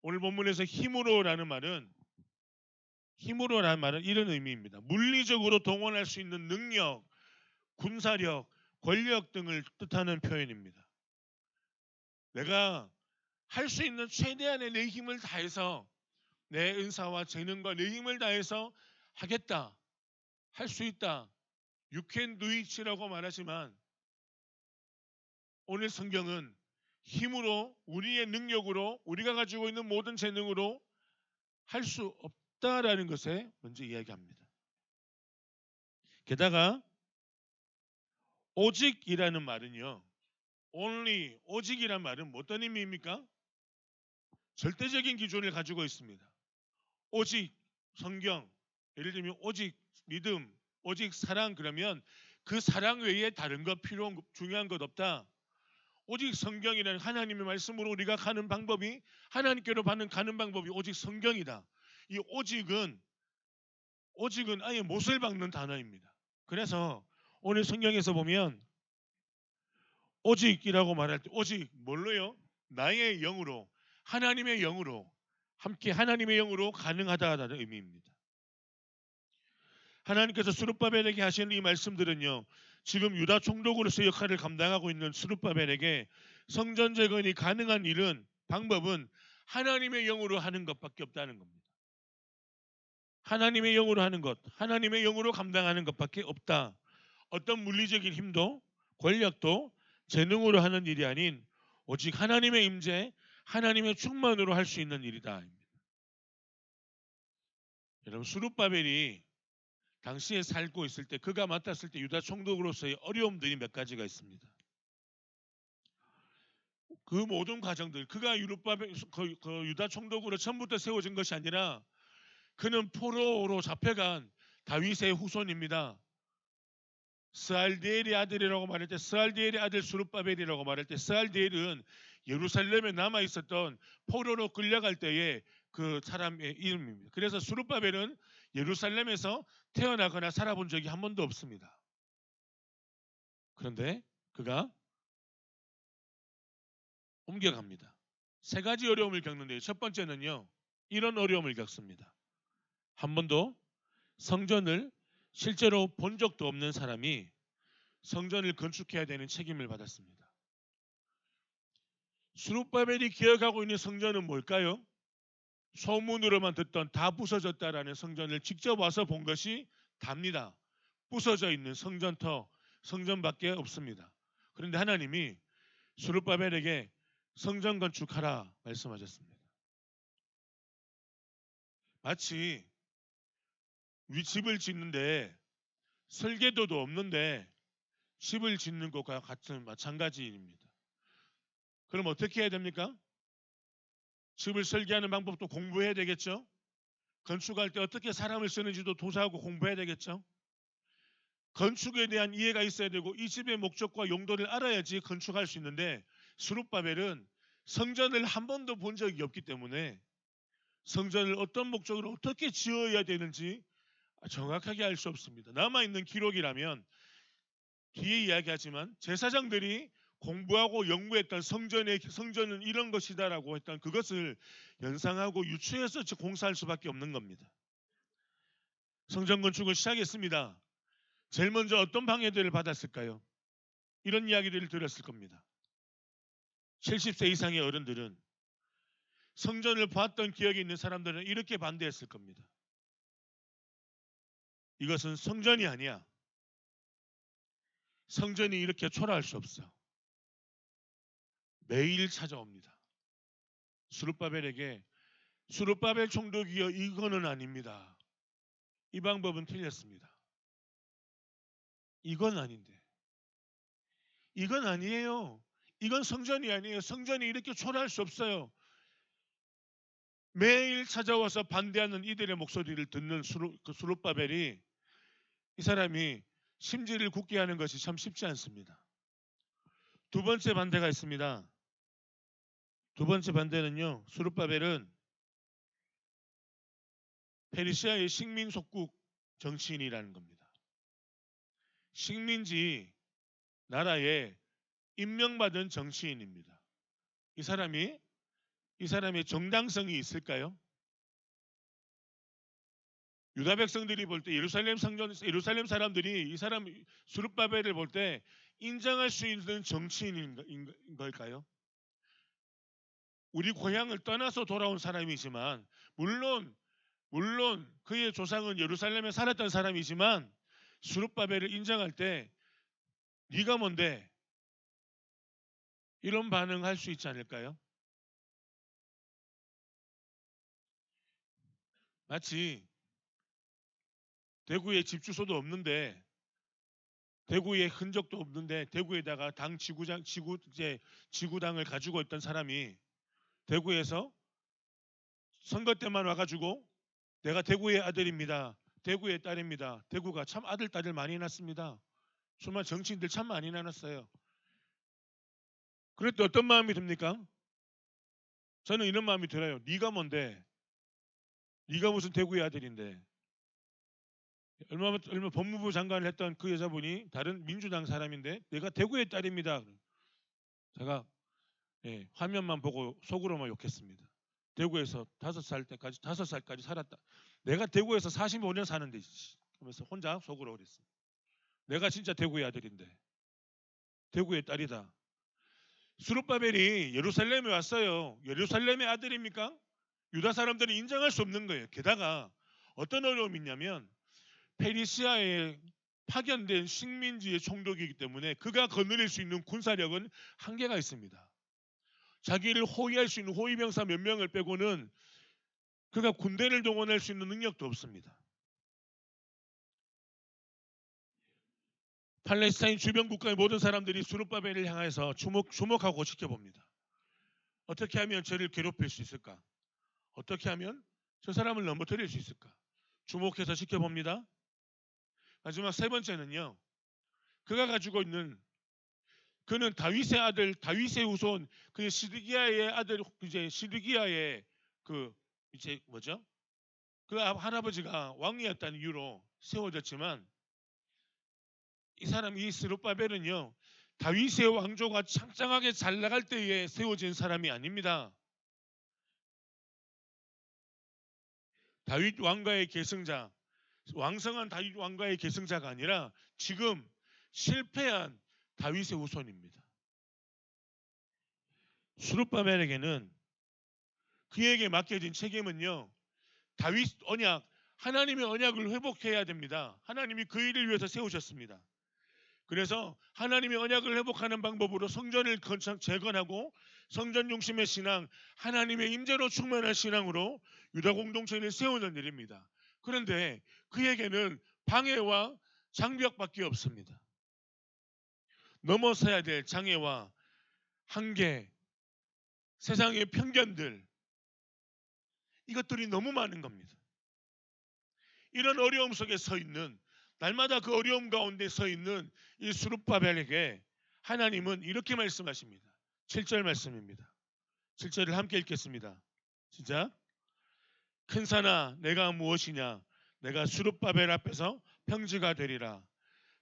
오늘 본문에서 힘으로라는 말은 이런 의미입니다. 물리적으로 동원할 수 있는 능력, 군사력, 권력 등을 뜻하는 표현입니다. 내가 할 수 있는 최대한의 내 힘을 다해서 내 은사와 재능과 내 힘을 다해서 하겠다, 할 수 있다, You can do it이라고 말하지만 오늘 성경은 힘으로, 우리의 능력으로, 우리가 가지고 있는 모든 재능으로 할 수 없다라는 것에 먼저 이야기합니다. 게다가 오직이라는 말은요, only, 오직이란 말은 어떤 의미입니까? 절대적인 기준을 가지고 있습니다. 오직 성경, 예를 들면 오직 믿음, 오직 사랑, 그러면 그 사랑 외에 다른 것 중요한 것 없다. 오직 성경이라는 하나님의 말씀으로 우리가 가는 방법이, 하나님께로 가는 방법이 오직 성경이다. 이 오직은 아예 못을 박는 단어입니다. 그래서 오늘 성경에서 보면 오직이라고 말할 때 오직 뭘로요? 나의 영으로, 하나님의 영으로, 함께 하나님의 영으로 가능하다는 의미입니다. 하나님께서 스룹바벨에게 하시는 이 말씀들은요, 지금 유다 총독으로서 역할을 감당하고 있는 스룹바벨에게 성전 재건이 가능한 방법은 하나님의 영으로 하는 것밖에 없다는 겁니다. 하나님의 영으로 하는 것, 하나님의 영으로 감당하는 것밖에 없다. 어떤 물리적인 힘도 권력도 재능으로 하는 일이 아닌 오직 하나님의 임재, 하나님의 충만으로 할 수 있는 일이다. 여러분, 스룹바벨이 당시에 살고 있을 때, 그가 맡았을 때 유다 총독으로서의 어려움들이 몇 가지가 있습니다. 그 모든 과정들, 그가 유다 총독으로 처음부터 세워진 것이 아니라 그는 포로로 잡혀간 다윗의 후손입니다. 스알디엘의 아들이라고 말할 때 스알디엘의 아들 수룹바벨이라고 말할 때 스알디엘은 예루살렘에 남아 있었던 포로로 끌려갈 때의 그 사람의 이름입니다. 그래서 수룹바벨은 예루살렘에서 태어나거나 살아본 적이 한 번도 없습니다. 그런데 그가 옮겨갑니다. 세 가지 어려움을 겪는데요. 첫 번째는요. 이런 어려움을 겪습니다. 한 번도 성전을 실제로 본 적도 없는 사람이 성전을 건축해야 되는 책임을 받았습니다. 수룹바벨이 기억하고 있는 성전은 뭘까요? 소문으로만 듣던 다 부서졌다라는 성전을 직접 와서 본 것이 답니다. 부서져 있는 성전터, 성전밖에 없습니다. 그런데 하나님이 수룹바벨에게 성전 건축하라 말씀하셨습니다. 마치 우리 집을 짓는데 설계도도 없는데 집을 짓는 것과 같은 마찬가지입니다. 그럼 어떻게 해야 됩니까? 집을 설계하는 방법도 공부해야 되겠죠? 건축할 때 어떻게 사람을 쓰는지도 조사하고 공부해야 되겠죠? 건축에 대한 이해가 있어야 되고 이 집의 목적과 용도를 알아야지 건축할 수 있는데 스룹바벨은 성전을 한 번도 본 적이 없기 때문에 성전을 어떤 목적으로 어떻게 지어야 되는지 정확하게 알 수 없습니다. 남아있는 기록이라면 뒤에 이야기하지만 제사장들이 공부하고 연구했던 성전은 이런 것이다라고 했던 그것을 연상하고 유추해서 공사할 수밖에 없는 겁니다. 성전 건축을 시작했습니다. 제일 먼저 어떤 방해들을 받았을까요? 이런 이야기들을 들었을 겁니다. 70세 이상의 어른들은 성전을 봤던 기억이 있는 사람들은 이렇게 반대했을 겁니다. 이것은 성전이 아니야. 성전이 이렇게 초라할 수 없어. 매일 찾아옵니다. 수룹바벨에게 수룹바벨 총독이여 이거는 아닙니다. 이 방법은 틀렸습니다. 이건 아닌데. 이건 아니에요. 이건 성전이 아니에요. 성전이 이렇게 초라할 수 없어요. 매일 찾아와서 반대하는 이들의 목소리를 듣는 수룹바벨이 이 사람이 심지를 굳게 하는 것이 참 쉽지 않습니다. 두 번째 반대가 있습니다. 두 번째 반대는요. 수룹바벨은 페르시아의 식민 속국 정치인이라는 겁니다. 식민지 나라에 임명받은 정치인입니다. 이 사람의 정당성이 있을까요? 유다 백성들이 볼 때 예루살렘 사람들이 이 사람 수룹바벨을 볼 때 인정할 수 있는 정치인인 걸까요? 우리 고향을 떠나서 돌아온 사람이지만 물론 그의 조상은 예루살렘에 살았던 사람이지만 수룹바벨을 인정할 때 네가 뭔데? 이런 반응할 수 있지 않을까요? 마치 대구에 집 주소도 없는데 대구에 흔적도 없는데 대구에다가 지구당을 가지고 있던 사람이 대구에서 선거 때만 와가지고 내가 대구의 아들입니다. 대구의 딸입니다. 대구가 참 아들 딸을 많이 낳습니다. 정말 정치인들 참 많이 낳았어요. 그럴 때 어떤 마음이 듭니까? 저는 이런 마음이 들어요. 네가 뭔데? 네가 무슨 대구의 아들인데? 얼마 법무부 장관을 했던 그 여자분이 다른 민주당 사람인데 내가 대구의 딸입니다. 제가 화면만 보고 속으로만 욕했습니다. 대구에서 5살까지 살았다. 내가 대구에서 45년 사는데 하면서 혼자 속으로 그랬어요. 내가 진짜 대구의 아들인데 대구의 딸이다. 수룹바벨이 예루살렘에 왔어요. 예루살렘의 아들입니까? 유다 사람들은 인정할 수 없는 거예요. 게다가 어떤 어려움이 있냐면 페르시아에 파견된 식민지의 총독이기 때문에 그가 거느릴 수 있는 군사력은 한계가 있습니다. 자기를 호위할 수 있는 호위병사 몇 명을 빼고는 그가 군대를 동원할 수 있는 능력도 없습니다. 팔레스타인 주변 국가의 모든 사람들이 수룹바벨을 향해서 주목하고 지켜봅니다. 어떻게 하면 저를 괴롭힐 수 있을까? 어떻게 하면 저 사람을 넘어뜨릴 수 있을까? 주목해서 지켜봅니다. 마지막 세 번째는요. 그가 가지고 있는 그는 다윗의 아들 다윗의 후손 그 시드기야의 아들 이제 시드기야의 그 이제 뭐죠? 그 할아버지가 왕이었다는 이유로 세워졌지만 이 사람 이 스룹바벨은요 다윗의 왕조가 창창하게 잘 나갈 때에 세워진 사람이 아닙니다. 다윗 왕가의 계승자, 왕성한 다윗 왕가의 계승자가 아니라 지금 실패한 다윗의 후손입니다. 스룹바벨에게는 그에게 맡겨진 책임은요 다윗 언약, 하나님의 언약을 회복해야 됩니다. 하나님이 그 일을 위해서 세우셨습니다. 그래서 하나님의 언약을 회복하는 방법으로 성전을 재건하고 성전 중심의 신앙, 하나님의 임재로 충만한 신앙으로 유다 공동체를 세우는 일입니다. 그런데 그에게는 방해와 장벽밖에 없습니다. 넘어서야 될 장애와 한계, 세상의 편견들, 이것들이 너무 많은 겁니다. 이런 어려움 속에 서 있는, 날마다 그 어려움 가운데 서 있는 이 스룹바벨에게 하나님은 이렇게 말씀하십니다. 7절 말씀입니다. 7절을 함께 읽겠습니다. 시작. 큰 산아 내가 무엇이냐, 내가 스룹바벨 앞에서 평지가 되리라.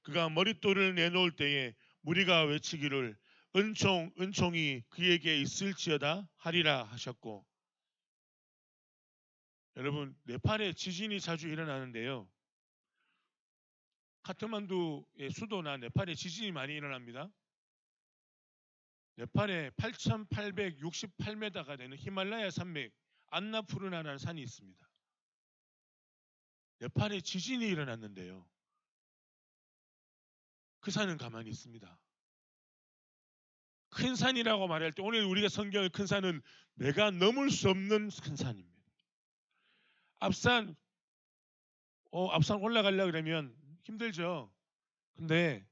그가 머릿돌을 내놓을 때에 무리가 외치기를 은총이 그에게 있을지어다 하리라 하셨고, 여러분 네팔에 지진이 자주 일어나는데요. 카트만두의 수도나 네팔에 지진이 많이 일어납니다. 네팔에 8,868m가 되는 히말라야 산맥 안나푸르나라는 산이 있습니다. 네팔에 지진이 일어났는데요. 그 산은 가만히 있습니다. 큰 산이라고 말할 때 오늘 우리가 성경의 큰 산은 내가 넘을 수 없는 큰 산입니다. 앞산 올라가려고 그러면 힘들죠. 근데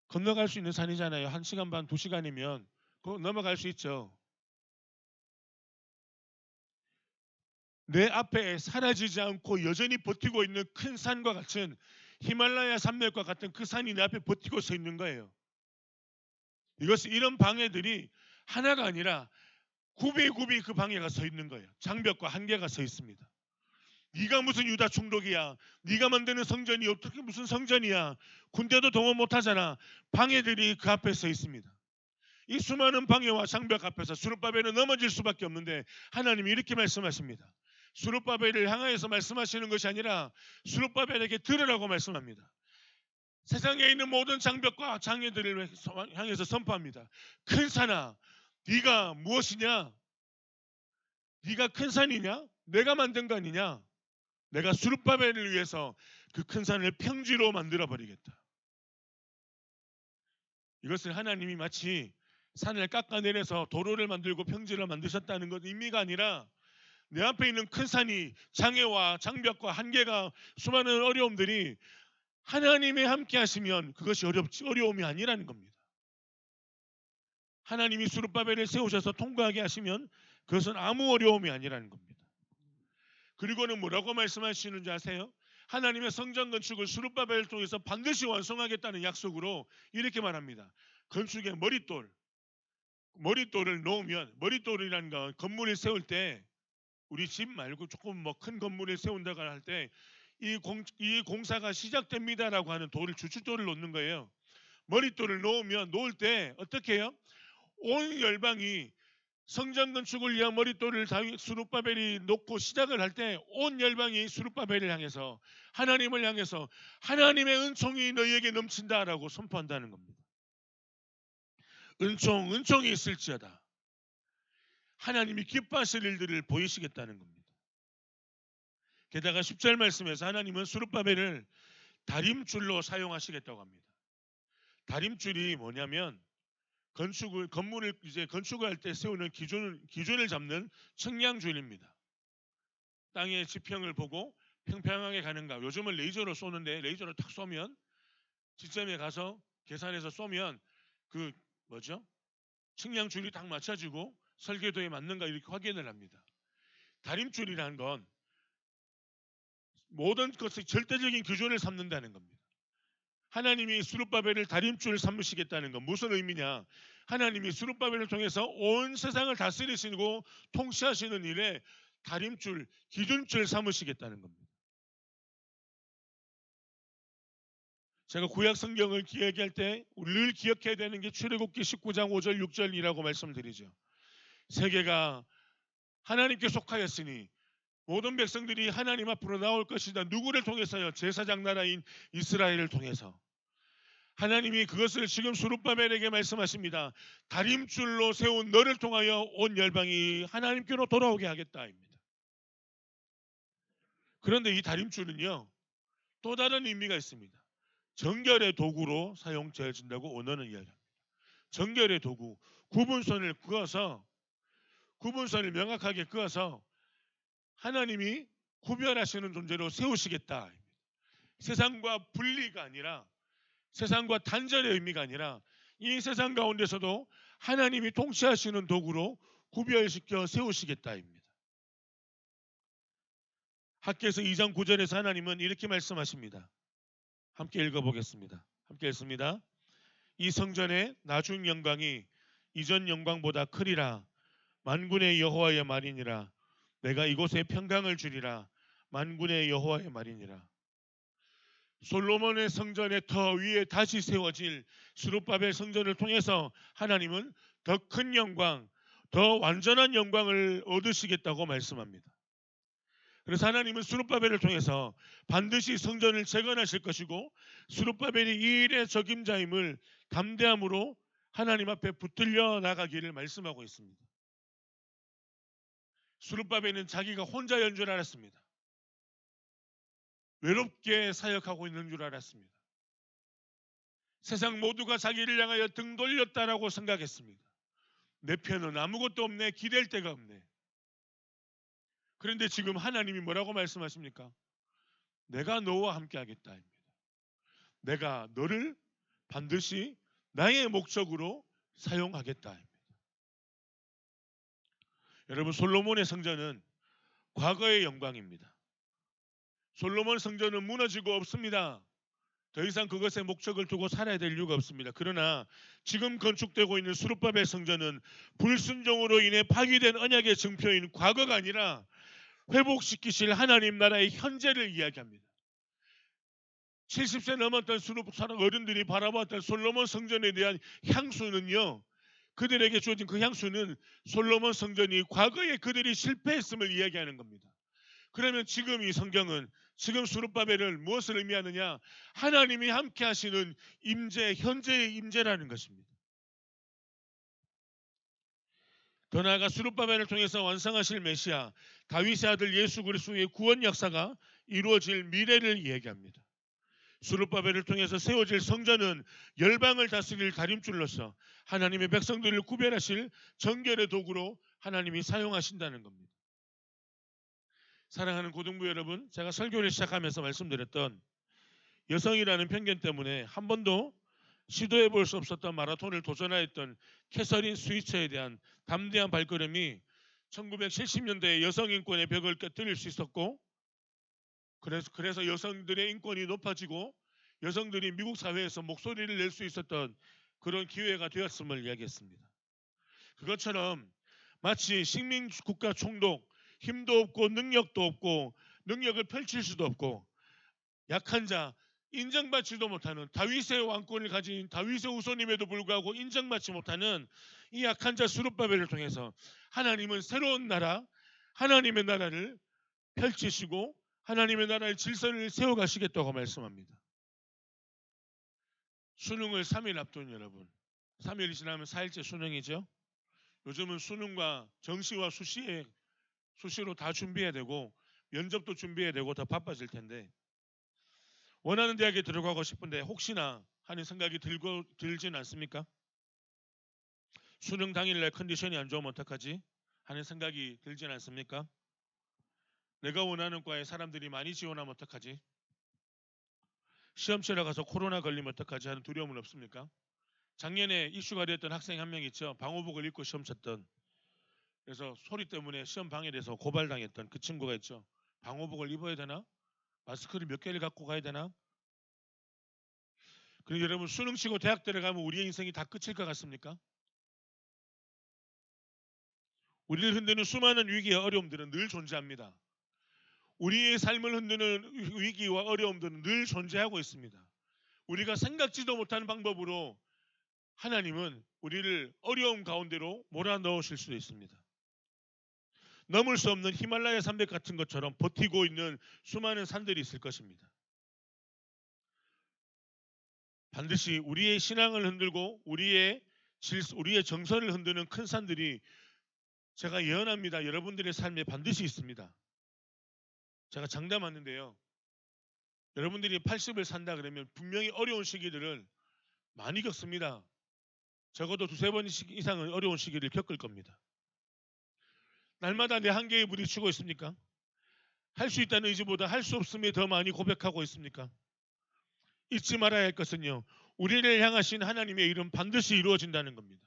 건너갈 수 있는 산이잖아요. 1시간 반, 2시간이면 그거 넘어갈 수 있죠. 내 앞에 사라지지 않고 여전히 버티고 있는 큰 산과 같은 히말라야 산맥과 같은 그 산이 내 앞에 버티고 서 있는 거예요. 이런 방해들이 하나가 아니라 굽이 그 방해가 서 있는 거예요. 장벽과 한계가 서 있습니다. 네가 무슨 유다 총독이야? 네가 만드는 성전이 어떻게 무슨 성전이야? 군대도 동원 못하잖아. 방해들이 그 앞에 서 있습니다. 이 수많은 방해와 장벽 앞에서 스룹바벨은 넘어질 수밖에 없는데 하나님이 이렇게 말씀하십니다. 스룹바벨을 향하여서 말씀하시는 것이 아니라 스룹바벨에게 들으라고 말씀합니다. 세상에 있는 모든 장벽과 장애들을 향해서 선포합니다. 큰 산아, 네가 무엇이냐? 네가 큰 산이냐? 내가 만든 거 아니냐? 내가 스룹바벨을 위해서 그 큰 산을 평지로 만들어 버리겠다. 이것을 하나님이 마치 산을 깎아내려서 도로를 만들고 평지를 만드셨다는 것 의미가 아니라 내 앞에 있는 큰 산이 장애와 장벽과 한계가 수많은 어려움들이 하나님이 함께 하시면 그것이 어려움이 아니라는 겁니다. 하나님이 스룹바벨을 세우셔서 통과하게 하시면 그것은 아무 어려움이 아니라는 겁니다. 그리고는 뭐라고 말씀하시는지 아세요? 하나님의 성전 건축을 스룹바벨을 통해서 반드시 완성하겠다는 약속으로 이렇게 말합니다. 건축의 머릿돌을 놓으면, 머릿돌이라는 건 건물을 세울 때 우리 집 말고 조금 뭐 큰 건물을 세운다고 할 때 이 공사가 시작됩니다라고 하는 돌을 주춧돌을 놓는 거예요. 머릿돌을 놓을 때 어떻게 해요? 온 열방이 성전 건축을 위한 머릿돌을 스룹바벨이 놓고 시작을 할 때 온 열방이 스룹바벨을 향해서 하나님을 향해서 하나님의 은총이 너희에게 넘친다라고 선포한다는 겁니다. 은총이 있을지어다. 하나님이 기뻐하실 일들을 보이시겠다는 겁니다. 게다가 10절 말씀에서 하나님은 스룹바벨을 다림줄로 사용하시겠다고 합니다. 다림줄이 뭐냐면 건물을 이제 건축할 때 세우는 기준을 잡는 측량줄입니다. 땅의 지평을 보고 평평하게 가는가. 요즘은 레이저로 쏘는데 레이저로 탁 쏘면 지점에 가서 계산해서 쏘면 그 측량줄이 딱 맞춰지고 설계도에 맞는가 이렇게 확인을 합니다. 다림줄이라는 건 모든 것의 절대적인 기준을 삼는다는 겁니다. 하나님이 스룹바벨을 다림줄 삼으시겠다는 건 무슨 의미냐? 하나님이 스룹바벨을 통해서 온 세상을 다스리시고 통치하시는 일에 다림줄, 기준줄 삼으시겠다는 겁니다. 제가 구약 성경을 얘기할 때 늘 기억해야 되는 게 출애굽기 19장 5절 6절이라고 말씀드리죠. 세계가 하나님께 속하였으니 모든 백성들이 하나님 앞으로 나올 것이다. 누구를 통해서요? 제사장 나라인 이스라엘을 통해서. 하나님이 그것을 지금 스룹바벨에게 말씀하십니다. 다림줄로 세운 너를 통하여 온 열방이 하나님께로 돌아오게 하겠다입니다. 그런데 이 다림줄은요, 또 다른 의미가 있습니다. 정결의 도구로 사용되어진다고 언어는 이야기합니다. 정결의 도구, 구분선을 명확하게 그어서 하나님이 구별하시는 존재로 세우시겠다. 세상과 분리가 아니라, 세상과 단절의 의미가 아니라 이 세상 가운데서도 하나님이 통치하시는 도구로 구별시켜 세우시겠다입니다. 학개서 2장 9절에서 하나님은 이렇게 말씀하십니다. 함께 읽어보겠습니다. 함께 읽습니다. 이 성전의 나중 영광이 이전 영광보다 크리라. 만군의 여호와의 말이니라. 내가 이곳에 평강을 주리라. 만군의 여호와의 말이니라. 솔로몬의 성전의 더 위에 다시 세워질 스룹바벨 성전을 통해서 하나님은 더 큰 영광, 더 완전한 영광을 얻으시겠다고 말씀합니다. 그래서 하나님은 스룹바벨을 통해서 반드시 성전을 재건하실 것이고 스룹바벨이 이 일의 적임자임을 담대함으로 하나님 앞에 붙들려 나가기를 말씀하고 있습니다. 스룹바벨은 자기가 혼자인 줄 알았습니다. 외롭게 사역하고 있는 줄 알았습니다. 세상 모두가 자기를 향하여 등 돌렸다라고 생각했습니다. 내 편은 아무것도 없네, 기댈 데가 없네. 그런데 지금 하나님이 뭐라고 말씀하십니까? 내가 너와 함께 하겠다입니다. 내가 너를 반드시 나의 목적으로 사용하겠다입니다. 여러분, 솔로몬의 성전은 과거의 영광입니다. 솔로몬 성전은 무너지고 없습니다. 더 이상 그것에 목적을 두고 살아야 될 이유가 없습니다. 그러나 지금 건축되고 있는 스룹바벨 성전은 불순종으로 인해 파괴된 언약의 증표인 과거가 아니라 회복시키실 하나님 나라의 현재를 이야기합니다. 70세 넘었던 어른들이 바라봤던 솔로몬 성전에 대한 향수는요, 그들에게 주어진 그 향수는 솔로몬 성전이 과거에 그들이 실패했음을 이야기하는 겁니다. 그러면 지금 이 성경은 지금 스룹바벨을 무엇을 의미하느냐? 하나님이 함께 하시는 임재, 현재의 임재라는 것입니다. 더 나아가 스룹바벨을 통해서 완성하실 메시아 다윗의 아들 예수 그리스도의 구원 역사가 이루어질 미래를 이야기합니다. 스룹바벨을 통해서 세워질 성전은 열방을 다스릴 다림줄로서 하나님의 백성들을 구별하실 정결의 도구로 하나님이 사용하신다는 겁니다. 사랑하는 고등부 여러분, 제가 설교를 시작하면서 말씀드렸던 여성이라는 편견 때문에 한 번도 시도해 볼 수 없었던 마라톤을 도전하였던 캐서린 스위처에 대한 담대한 발걸음이 1970년대에 여성 인권의 벽을 깨뜨릴 수 있었고, 그래서 여성들의 인권이 높아지고 여성들이 미국 사회에서 목소리를 낼 수 있었던 그런 기회가 되었음을 이야기했습니다. 그것처럼 마치 식민국가 총독, 힘도 없고 능력도 없고 능력을 펼칠 수도 없고 약한 자, 인정받지도 못하는 다윗의 왕권을 가진 다윗의 후손임에도 불구하고 인정받지 못하는 이 약한 자 스룹바벨을 통해서 하나님은 새로운 나라, 하나님의 나라를 펼치시고 하나님의 나라의 질서를 세워가시겠다고 말씀합니다. 수능을 3일 앞둔 여러분, 3일이 지나면 4일째 수능이죠. 요즘은 수능과 정시와 수시로 다 준비해야 되고 면접도 준비해야 되고 더 바빠질 텐데, 원하는 대학에 들어가고 싶은데 혹시나 하는 생각이 들진 않습니까? 수능 당일날 컨디션이 안 좋으면 어떡하지? 하는 생각이 들진 않습니까? 내가 원하는 과에 사람들이 많이 지원하면 어떡하지? 시험 치러 가서 코로나 걸리면 어떡하지? 하는 두려움은 없습니까? 작년에 이슈가 됐던 학생 한 명 있죠. 방호복을 입고 시험 쳤던, 그래서 소리 때문에 시험 방해돼서 고발당했던 그 친구가 있죠. 방호복을 입어야 되나? 마스크를 몇 개를 갖고 가야 되나? 그리고 여러분 수능 치고 대학 들어가면 우리의 인생이 다 끝일 것 같습니까? 우리를 흔드는 수많은 위기와 어려움들은 늘 존재합니다. 우리의 삶을 흔드는 위기와 어려움들은 늘 존재하고 있습니다. 우리가 생각지도 못하는 방법으로 하나님은 우리를 어려움 가운데로 몰아넣으실 수 있습니다. 넘을 수 없는 히말라야 산맥 같은 것처럼 버티고 있는 수많은 산들이 있을 것입니다. 반드시 우리의 신앙을 흔들고 우리의 정서를 흔드는 큰 산들이 제가 예언합니다. 여러분들의 삶에 반드시 있습니다. 제가 장담하는데요. 여러분들이 80을 산다 그러면 분명히 어려운 시기들을 많이 겪습니다. 적어도 두세 번 이상은 어려운 시기를 겪을 겁니다. 날마다 내 한계에 부딪히고 있습니까? 할 수 있다는 의지보다 할 수 없음에 더 많이 고백하고 있습니까? 잊지 말아야 할 것은요. 우리를 향하신 하나님의 이름 반드시 이루어진다는 겁니다.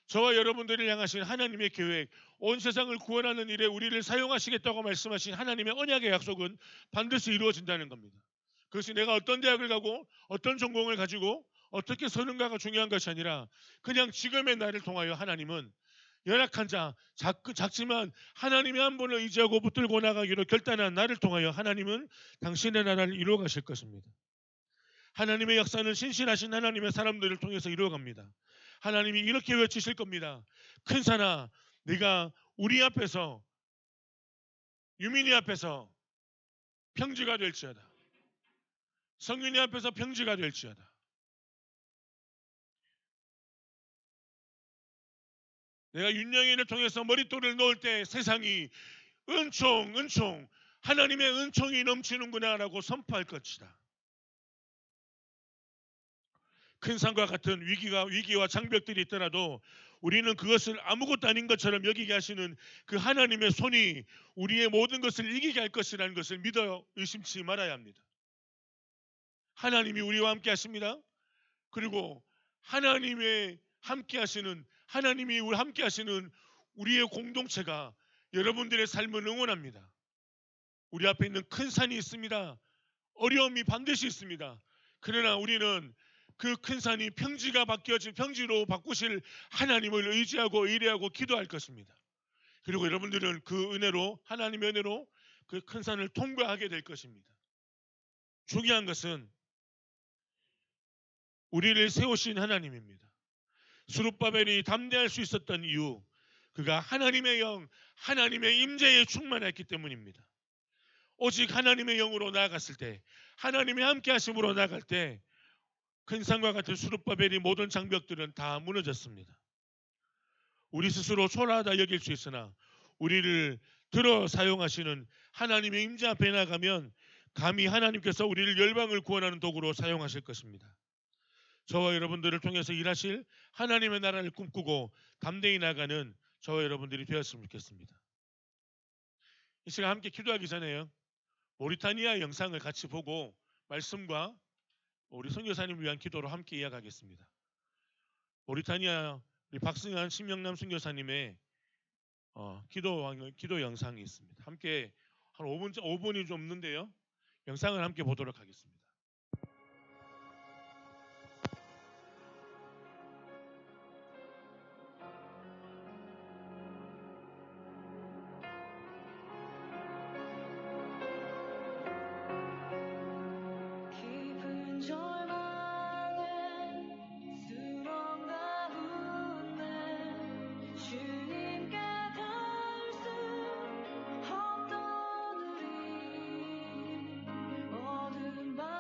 저와 여러분들을 향하신 하나님의 계획, 온 세상을 구원하는 일에 우리를 사용하시겠다고 말씀하신 하나님의 언약의 약속은 반드시 이루어진다는 겁니다. 그것이 내가 어떤 대학을 가고 어떤 전공을 가지고 어떻게 서는가가 중요한 것이 아니라 그냥 지금의 나를 통하여 하나님은 연약한 자, 작지만 하나님의 한 분을 의지하고 붙들고 나가기로 결단한 나를 통하여 하나님은 당신의 나라를 이루어 가실 것입니다. 하나님의 역사는 신실하신 하나님의 사람들을 통해서 이루어갑니다. 하나님이 이렇게 외치실 겁니다. 큰 산아, 네가 우리 앞에서, 유민이 앞에서 평지가 될지어다. 성윤이 앞에서 평지가 될지어다. 내가 윤영이를 통해서 머릿돌을 놓을 때 세상이 은총, 하나님의 은총이 넘치는구나 라고 선포할 것이다. 큰 산과 같은 위기와 장벽들이 있더라도 우리는 그것을 아무것도 아닌 것처럼 여기게 하시는 그 하나님의 손이 우리의 모든 것을 이기게 할 것이라는 것을 믿어 의심치 말아야 합니다. 하나님이 우리와 함께 하십니다. 그리고 하나님이 함께 하시는 우리의 공동체가 여러분들의 삶을 응원합니다. 우리 앞에 있는 큰 산이 있습니다. 어려움이 반드시 있습니다. 그러나 우리는 그 큰 산이 평지로 바꾸실 하나님을 의지하고 의뢰하고 기도할 것입니다. 그리고 여러분들은 그 은혜로, 하나님의 은혜로 그 큰 산을 통과하게 될 것입니다. 중요한 것은 우리를 세우신 하나님입니다. 스룹바벨이 담대할 수 있었던 이유, 그가 하나님의 영, 하나님의 임재에 충만했기 때문입니다. 오직 하나님의 영으로 나아갔을 때, 하나님의 함께 하심으로 나아갈 때 큰 산과 같은 스룹바벨이 모든 장벽들은 다 무너졌습니다. 우리 스스로 초라하다 여길 수 있으나 우리를 들어 사용하시는 하나님의 임재 앞에 나가면 감히 하나님께서 우리를 열방을 구원하는 도구로 사용하실 것입니다. 저와 여러분들을 통해서 일하실 하나님의 나라를 꿈꾸고 담대히 나가는 저와 여러분들이 되었으면 좋겠습니다. 이 시간 함께 기도하기 전에요. 모리타니아 영상을 같이 보고 말씀과 우리 선교사님을 위한 기도로 함께 이어가겠습니다. 모리타니아 우리 박승환 신명남 선교사님의 기도 영상이 있습니다. 함께 한 5분이 좀 넘는데요. 영상을 함께 보도록 하겠습니다. 주님께 덜 수 없던 우리 어두운 밤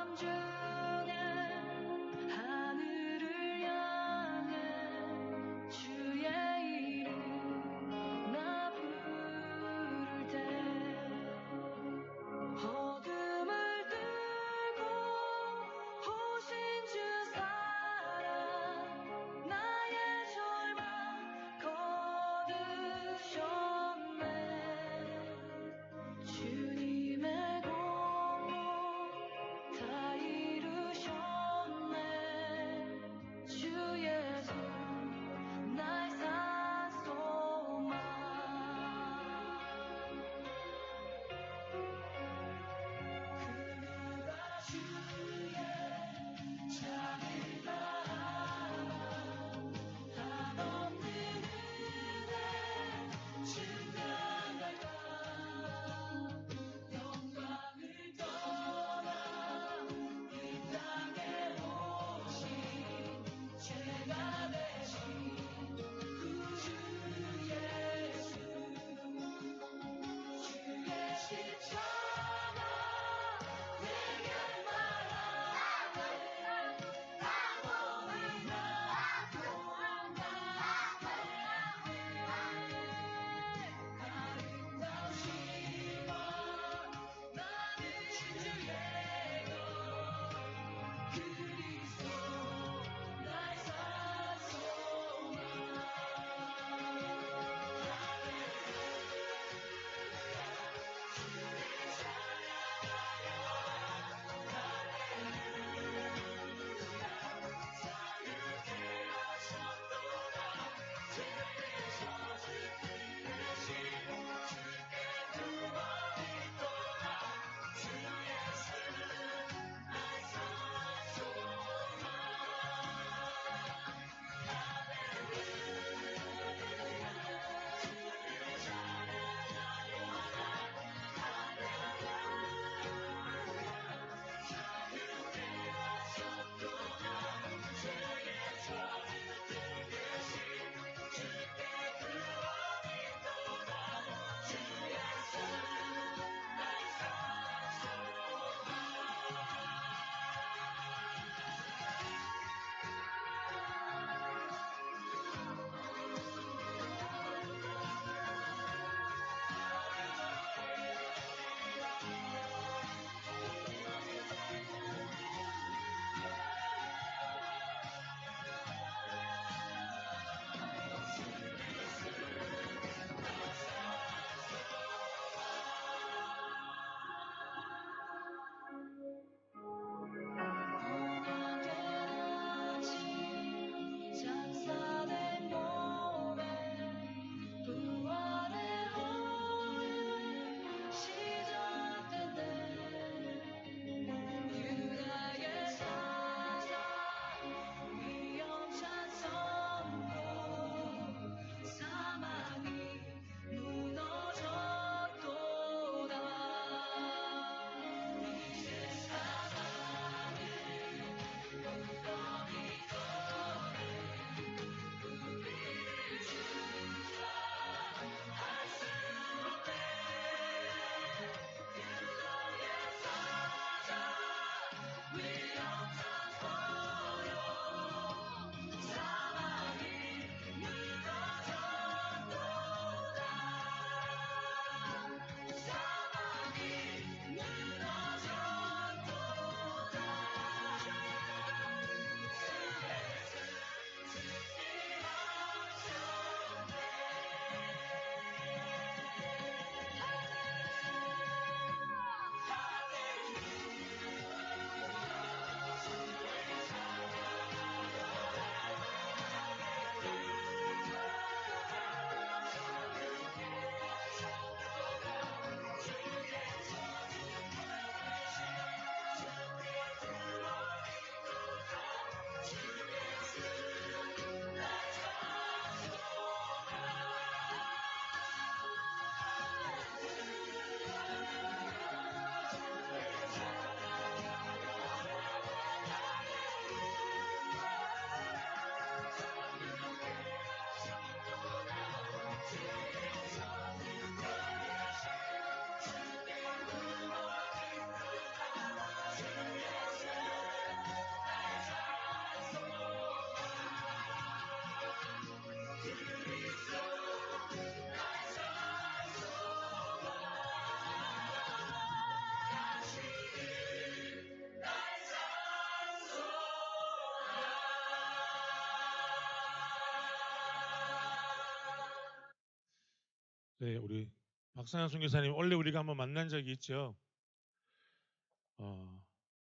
네, 우리 박상현 선교사님 원래 우리가 한번 만난 적이 있죠.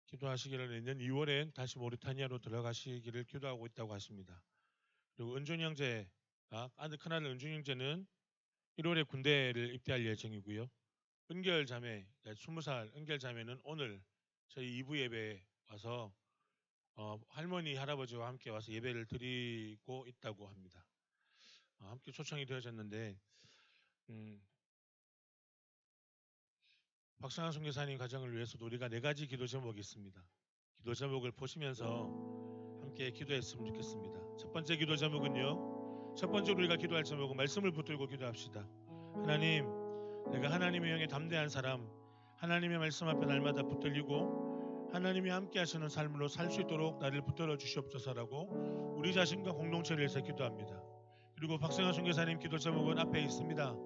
기도하시기를 내년 2월엔 다시 모리타니아로 들어가시기를 기도하고 있다고 하십니다. 그리고 은준이 형제가 큰아들 은준이 형제는 1월에 군대를 입대할 예정이고요. 은결 자매, 20살 은결 자매는 오늘 저희 2부 예배에 와서 할머니 할아버지와 함께 와서 예배를 드리고 있다고 합니다. 함께 초청이 되어졌는데 박상환 선교사님 가정을 위해서도 우리가 4가지 기도 제목이 있습니다. 기도 제목을 보시면서 함께 기도했으면 좋겠습니다. 첫 번째 기도 제목은요. 첫 번째로 우리가 기도할 제목은 말씀을 붙들고 기도합시다. 하나님, 내가 하나님의 영에 담대한 사람, 하나님의 말씀 앞에 날마다 붙들리고 하나님이 함께 하시는 삶으로 살 수 있도록 나를 붙들어 주시옵소서라고 우리 자신과 공동체를 위해서 기도합니다. 그리고 박상현 선교사님 기도 제목은 앞에 있습니다.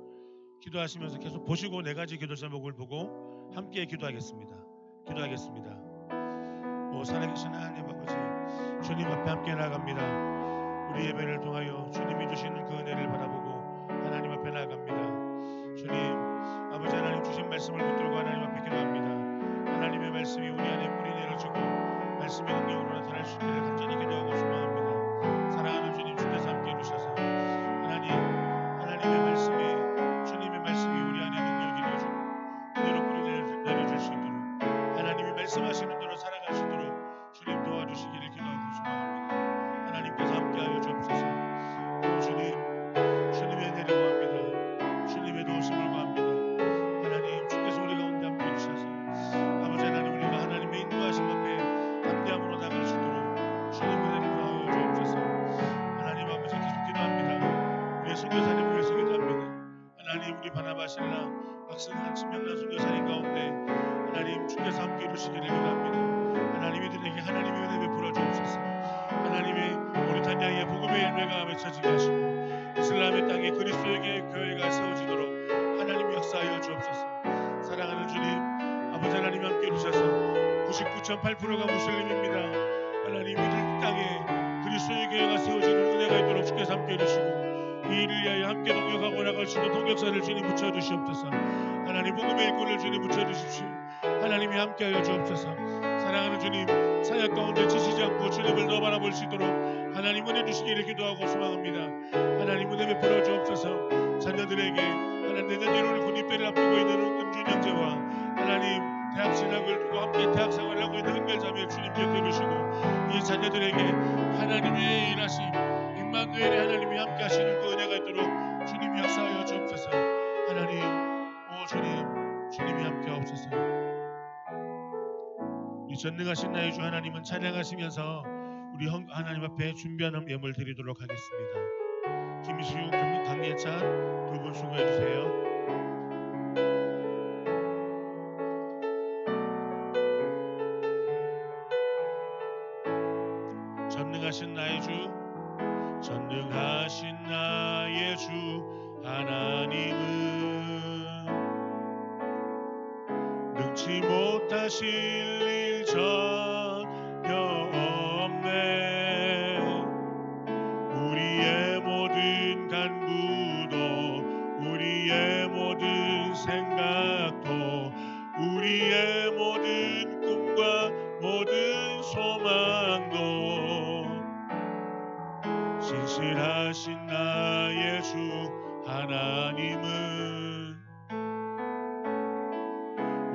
기도하시면서 계속 보시고 4가지 기도 제목을 보고 함께 기도하겠습니다. 기도하겠습니다. 살아계신 하나님 아버지, 주님 앞에 함께 나아갑니다. 우리 예배를 통하여 주님이 주시는 그 은혜를 바라보고 하나님 앞에 나아갑니다. 주님, 아버지 하나님 주신 말씀을 붙들고 하나님 앞에 기도합니다. 하나님의 말씀이 우리 안에 뿌리 내려지고 말씀의 능력으로 나타날 수 있기를 간절히 기도하고 소망합니다. 사랑하는 주님, 주께서 함께 해주셔서 하나님의 말씀이 주님의 말씀이 우리 안에 능력이 되어주고 그대로 뿌리 내려줄 수 있도록 하나님이 말씀하시는 대로 살아가시도록 주님 도와주시기를 기도하고 소망합니다. 하나님께서 함께하여 주옵소서. 주님의 은혜를 구합니다. 주님의 도우심을 구합니다. 하나님, 주께서 우리 가운데 함께 해주셔서 아버지 하나님, 우리가 하나님의 인도하심 앞에 담대함으로 나갈 수 있도록 주님의 은혜를 구하여 주옵소서. 하나님 아버지, 계속 기도합니다. 우리 선교사님을 위해서 기도합니다. 하나님, 우리 바나바신라 박승환 신명란 선교사님 가운데 하나님 주께서 함께 이루시기를 기도합니다. 하나님 이들에게 하나님의 은혜 베풀어 주옵소서. 하나님의 모리타니아의 복음의 열매가 맺혀지게 하시고 이슬람의 땅에 그리스도의 교회가 세워지도록 하나님 역사하여 주옵소서. 사랑하는 주님, 아버지 하나님 함께 해주셔서 99.8%가 무슬림입니다. 하나님 이 땅에 그리스도의 교회가 세워지는 은혜가 있도록 주께서 함께 해주시고 이 일을 위하여 함께 동역하고 나갈 수 있는 동역사를 주님 붙여주시옵소서. 하나님 복음의 일꾼을 주님 붙여주십시오. 하나님이 함께하여 주옵소서. 사랑하는 주님, 사역 가운데 지치지 않고 주님을 더 바라볼 수 있도록 하나님 은혜 주시기를 기도하고 소망합니다. 하나님 은혜 베풀어 주옵소서. 자녀들에게 하나님 내년 1월 군입대를 앞두고 있는 은준 형제와 하나님 대학 진학을 두고 함께 대학 생활을 하고 있는 은결자매 주님 곁에 두시고 이 자녀들에게 하나님의 일하심 임마누엘의 하나님이 함께 하시는 그 은혜가 있도록 주님이 역사하여 주옵소서. 하나님, 주님이 함께 하옵소서. 이 전능하신 나의 주 하나님은 찬양하시면서 우리 하나님 앞에 준비하는 예물 드리도록 하겠습니다. 김수용, 강예찬 두 분 수고해 주세요. 전능하신 나의 주, 전능하신 나의 주 하나님은 능치 못하실 일 전혀 없네. 우리의 모든 간구도 우리의 모든 생각도 우리의 모든 꿈과 모든 소망도 신실하신 나의 주 하나님은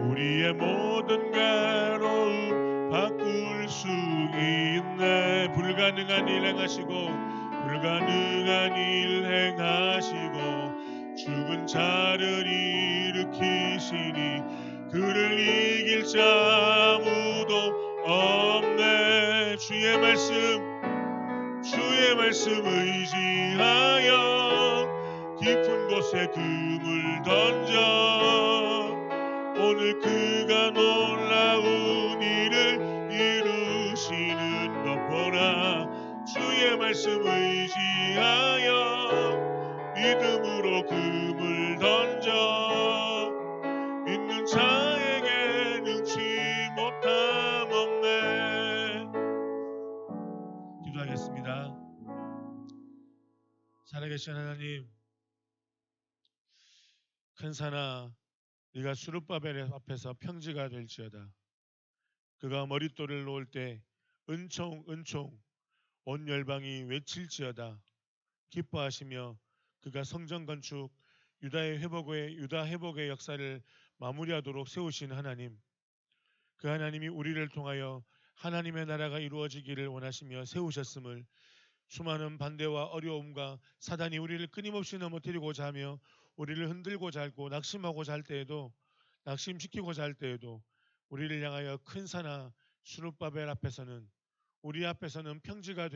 우리의 모든 괴로움 바꿀 수 있네. 불가능한 일 행하시고 불가능한 일 행하시고 죽은 자를 일으키시니 그를 이길 자 아무도 없네. 주의 말씀 의지하여 깊은 곳에 금을 던져 오늘 그가 놀라운 일을 이루시는 것 보라. 주의 말씀 의지하여 믿음으로 금을 던져 믿는 자에게 능치 못함 없네. 기도하겠습니다. 살아계신 하나님, 큰 산아 네가 수룹바벨 앞에서 평지가 될지어다. 그가 머릿돌을 놓을 때 은총 은총 온 열방이 외칠지어다. 기뻐하시며 그가 성전 건축 유다 회복의 역사를 마무리하도록 세우신 하나님, 그 하나님이 우리를 통하여 하나님의 나라가 이루어지기를 원하시며 세우셨음을 수많은 반대와 어려움과 사단이 우리를 끊임없이 넘어뜨리고자 하며 우리를 흔들고자 하고 낙심하고자 할 때에도 낙심시키고자 할 때에도 우리를 향하여 큰 산하 수룹바벨 앞에서는 우리 앞에서는 평지가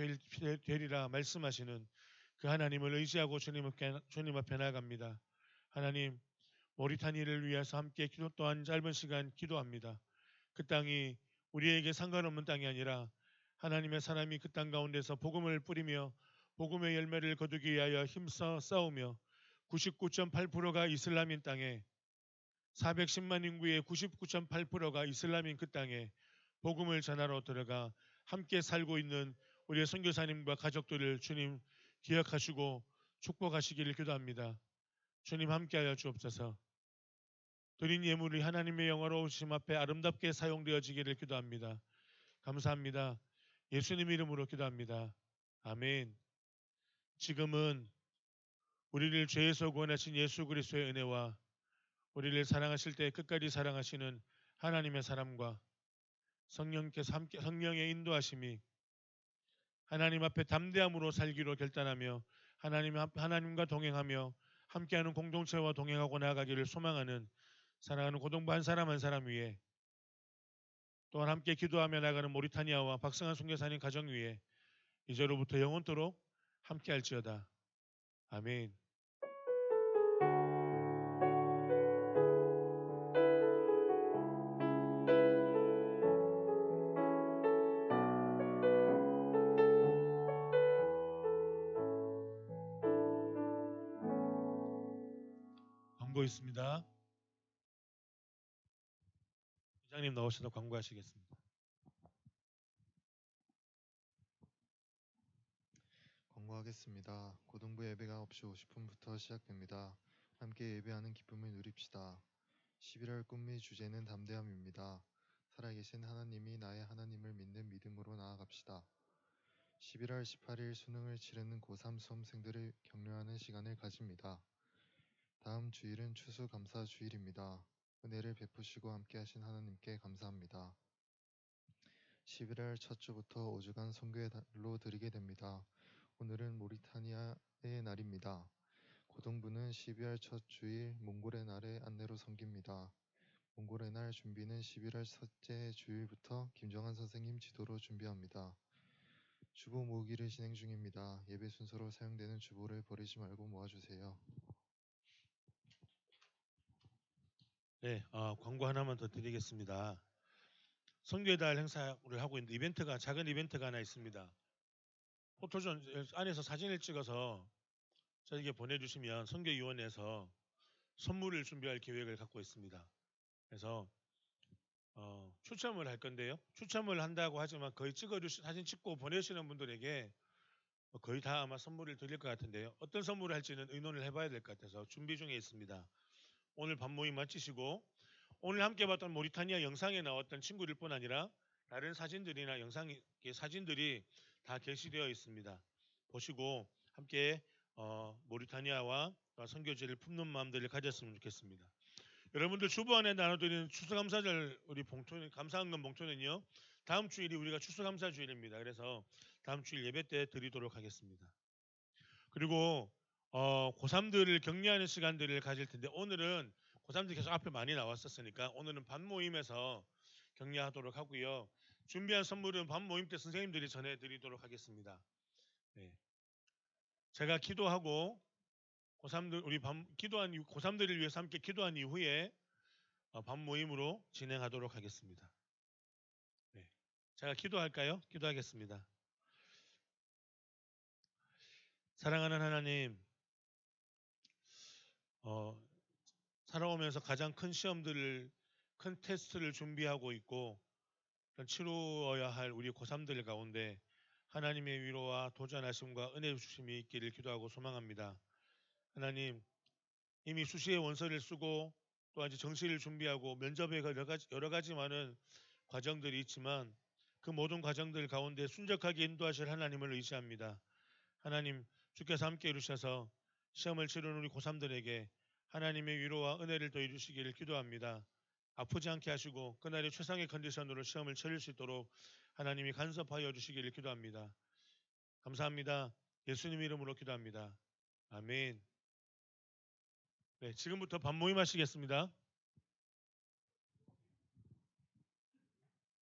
되리라 말씀하시는 그 하나님을 의지하고 주님 앞에 나아갑니다. 하나님, 모리타니를 위해서 함께 기도 또한 짧은 시간 기도합니다. 그 땅이 우리에게 상관없는 땅이 아니라 하나님의 사람이 그 땅 가운데서 복음을 뿌리며 복음의 열매를 거두기 위하여 힘써 싸우며 99.8%가 이슬람인 땅에 410만 인구의 99.8%가 이슬람인 그 땅에 복음을 전하러 들어가 함께 살고 있는 우리의 선교사님과 가족들을 주님 기억하시고 축복하시기를 기도합니다. 주님 함께하여 주옵소서. 드린 예물이 하나님의 영화로우심 앞에 아름답게 사용되어지기를 기도합니다. 감사합니다. 예수님 이름으로 기도합니다. 아멘. 지금은 우리를 죄에서 구원하신 예수 그리스도의 은혜와 우리를 사랑하실 때 끝까지 사랑하시는 하나님의 사랑과 성령께서 함께 성령의 인도하심이 하나님 앞에 담대함으로 살기로 결단하며 하나님과 동행하며 함께하는 공동체와 동행하고 나아가기를 소망하는 사랑하는 고동부 한 사람 한 사람 위에 또한 함께 기도하며 나가는 모리타니아와 박성한 선교사님 가정 위에 이제로부터 영원토록 함께할지어다. 아멘. 광고 있습니다. 회장님 나오셔서 광고하시겠습니다. 광고하겠습니다. 고등부 예배가 9시 50분부터 시작됩니다. 함께 예배하는 기쁨을 누립시다. 11월 꿈의 주제는 담대함입니다. 살아계신 하나님이 나의 하나님을 믿는 믿음으로 나아갑시다. 11월 18일 수능을 치르는 고3 수험생들을 격려하는 시간을 가집니다. 다음 주일은 추수감사 주일입니다. 은혜를 베푸시고 함께하신 하나님께 감사합니다. 11월 첫 주부터 5주간 선교의 달로 드리게 됩니다. 오늘은 모리타니아의 날입니다. 고등부는 12월 첫 주일 몽골의 날의 안내로 섬깁니다. 몽골의 날 준비는 11월 첫째 주일부터 김정한 선생님 지도로 준비합니다. 주보 모으기를 진행 중입니다. 예배 순서로 사용되는 주보를 버리지 말고 모아주세요. 네, 광고 하나만 더 드리겠습니다. 선교의 달 행사를 하고 있는데 작은 이벤트가 하나 있습니다. 포토존 안에서 사진을 찍어서 저에게 보내주시면 선교위원회에서 선물을 준비할 계획을 갖고 있습니다. 그래서 추첨을 할 건데요. 추첨을 한다고 하지만 거의 사진 찍고 보내시는 분들에게 거의 다 아마 선물을 드릴 것 같은데요. 어떤 선물을 할지는 의논을 해봐야 될 것 같아서 준비 중에 있습니다. 오늘 밤 모임 마치시고 오늘 함께 봤던 모리타니아 영상에 나왔던 친구들뿐 아니라 다른 사진들이나 사진들이 다 게시되어 있습니다. 보시고 함께 모리타니아와 선교지를 품는 마음들을 가졌으면 좋겠습니다. 여러분들 주보 안에 나눠드리는 추수감사절 우리 봉투는 감사한금 봉투는요. 다음 주일이 우리가 추수감사 주일입니다. 그래서 다음 주일 예배 때 드리도록 하겠습니다. 그리고 고3들을 격려하는 시간들을 가질 텐데 오늘은 고3들 계속 앞에 많이 나왔었으니까 오늘은 반 모임에서 격려하도록 하고요. 준비한 선물은 반 모임 때 선생님들이 전해드리도록 하겠습니다. 네. 제가 기도하고 고3들 우리 고3들을 위해서 함께 기도한 이후에 반 모임으로 진행하도록 하겠습니다. 네. 제가 기도할까요? 기도하겠습니다. 사랑하는 하나님, 살아오면서 가장 큰 시험들을 큰 테스트를 준비하고 있고 치루어야 할 우리 고3들 가운데 하나님의 위로와 도전하심과 은혜 주심이 있기를 기도하고 소망합니다. 하나님, 이미 수시에 원서를 쓰고 또 이제 정시를 준비하고 면접에 여러 가지 많은 과정들이 있지만 그 모든 과정들 가운데 순적하게 인도하실 하나님을 의지합니다. 하나님 주께서 함께 이루셔서 시험을 치르는 우리 고3들에게 하나님의 위로와 은혜를 더 이루시기를 기도합니다. 아프지 않게 하시고 그날의 최상의 컨디션으로 시험을 치를 수 있도록 하나님이 간섭하여 주시기를 기도합니다. 감사합니다. 예수님 이름으로 기도합니다. 아멘. 네, 지금부터 반모임 하시겠습니다.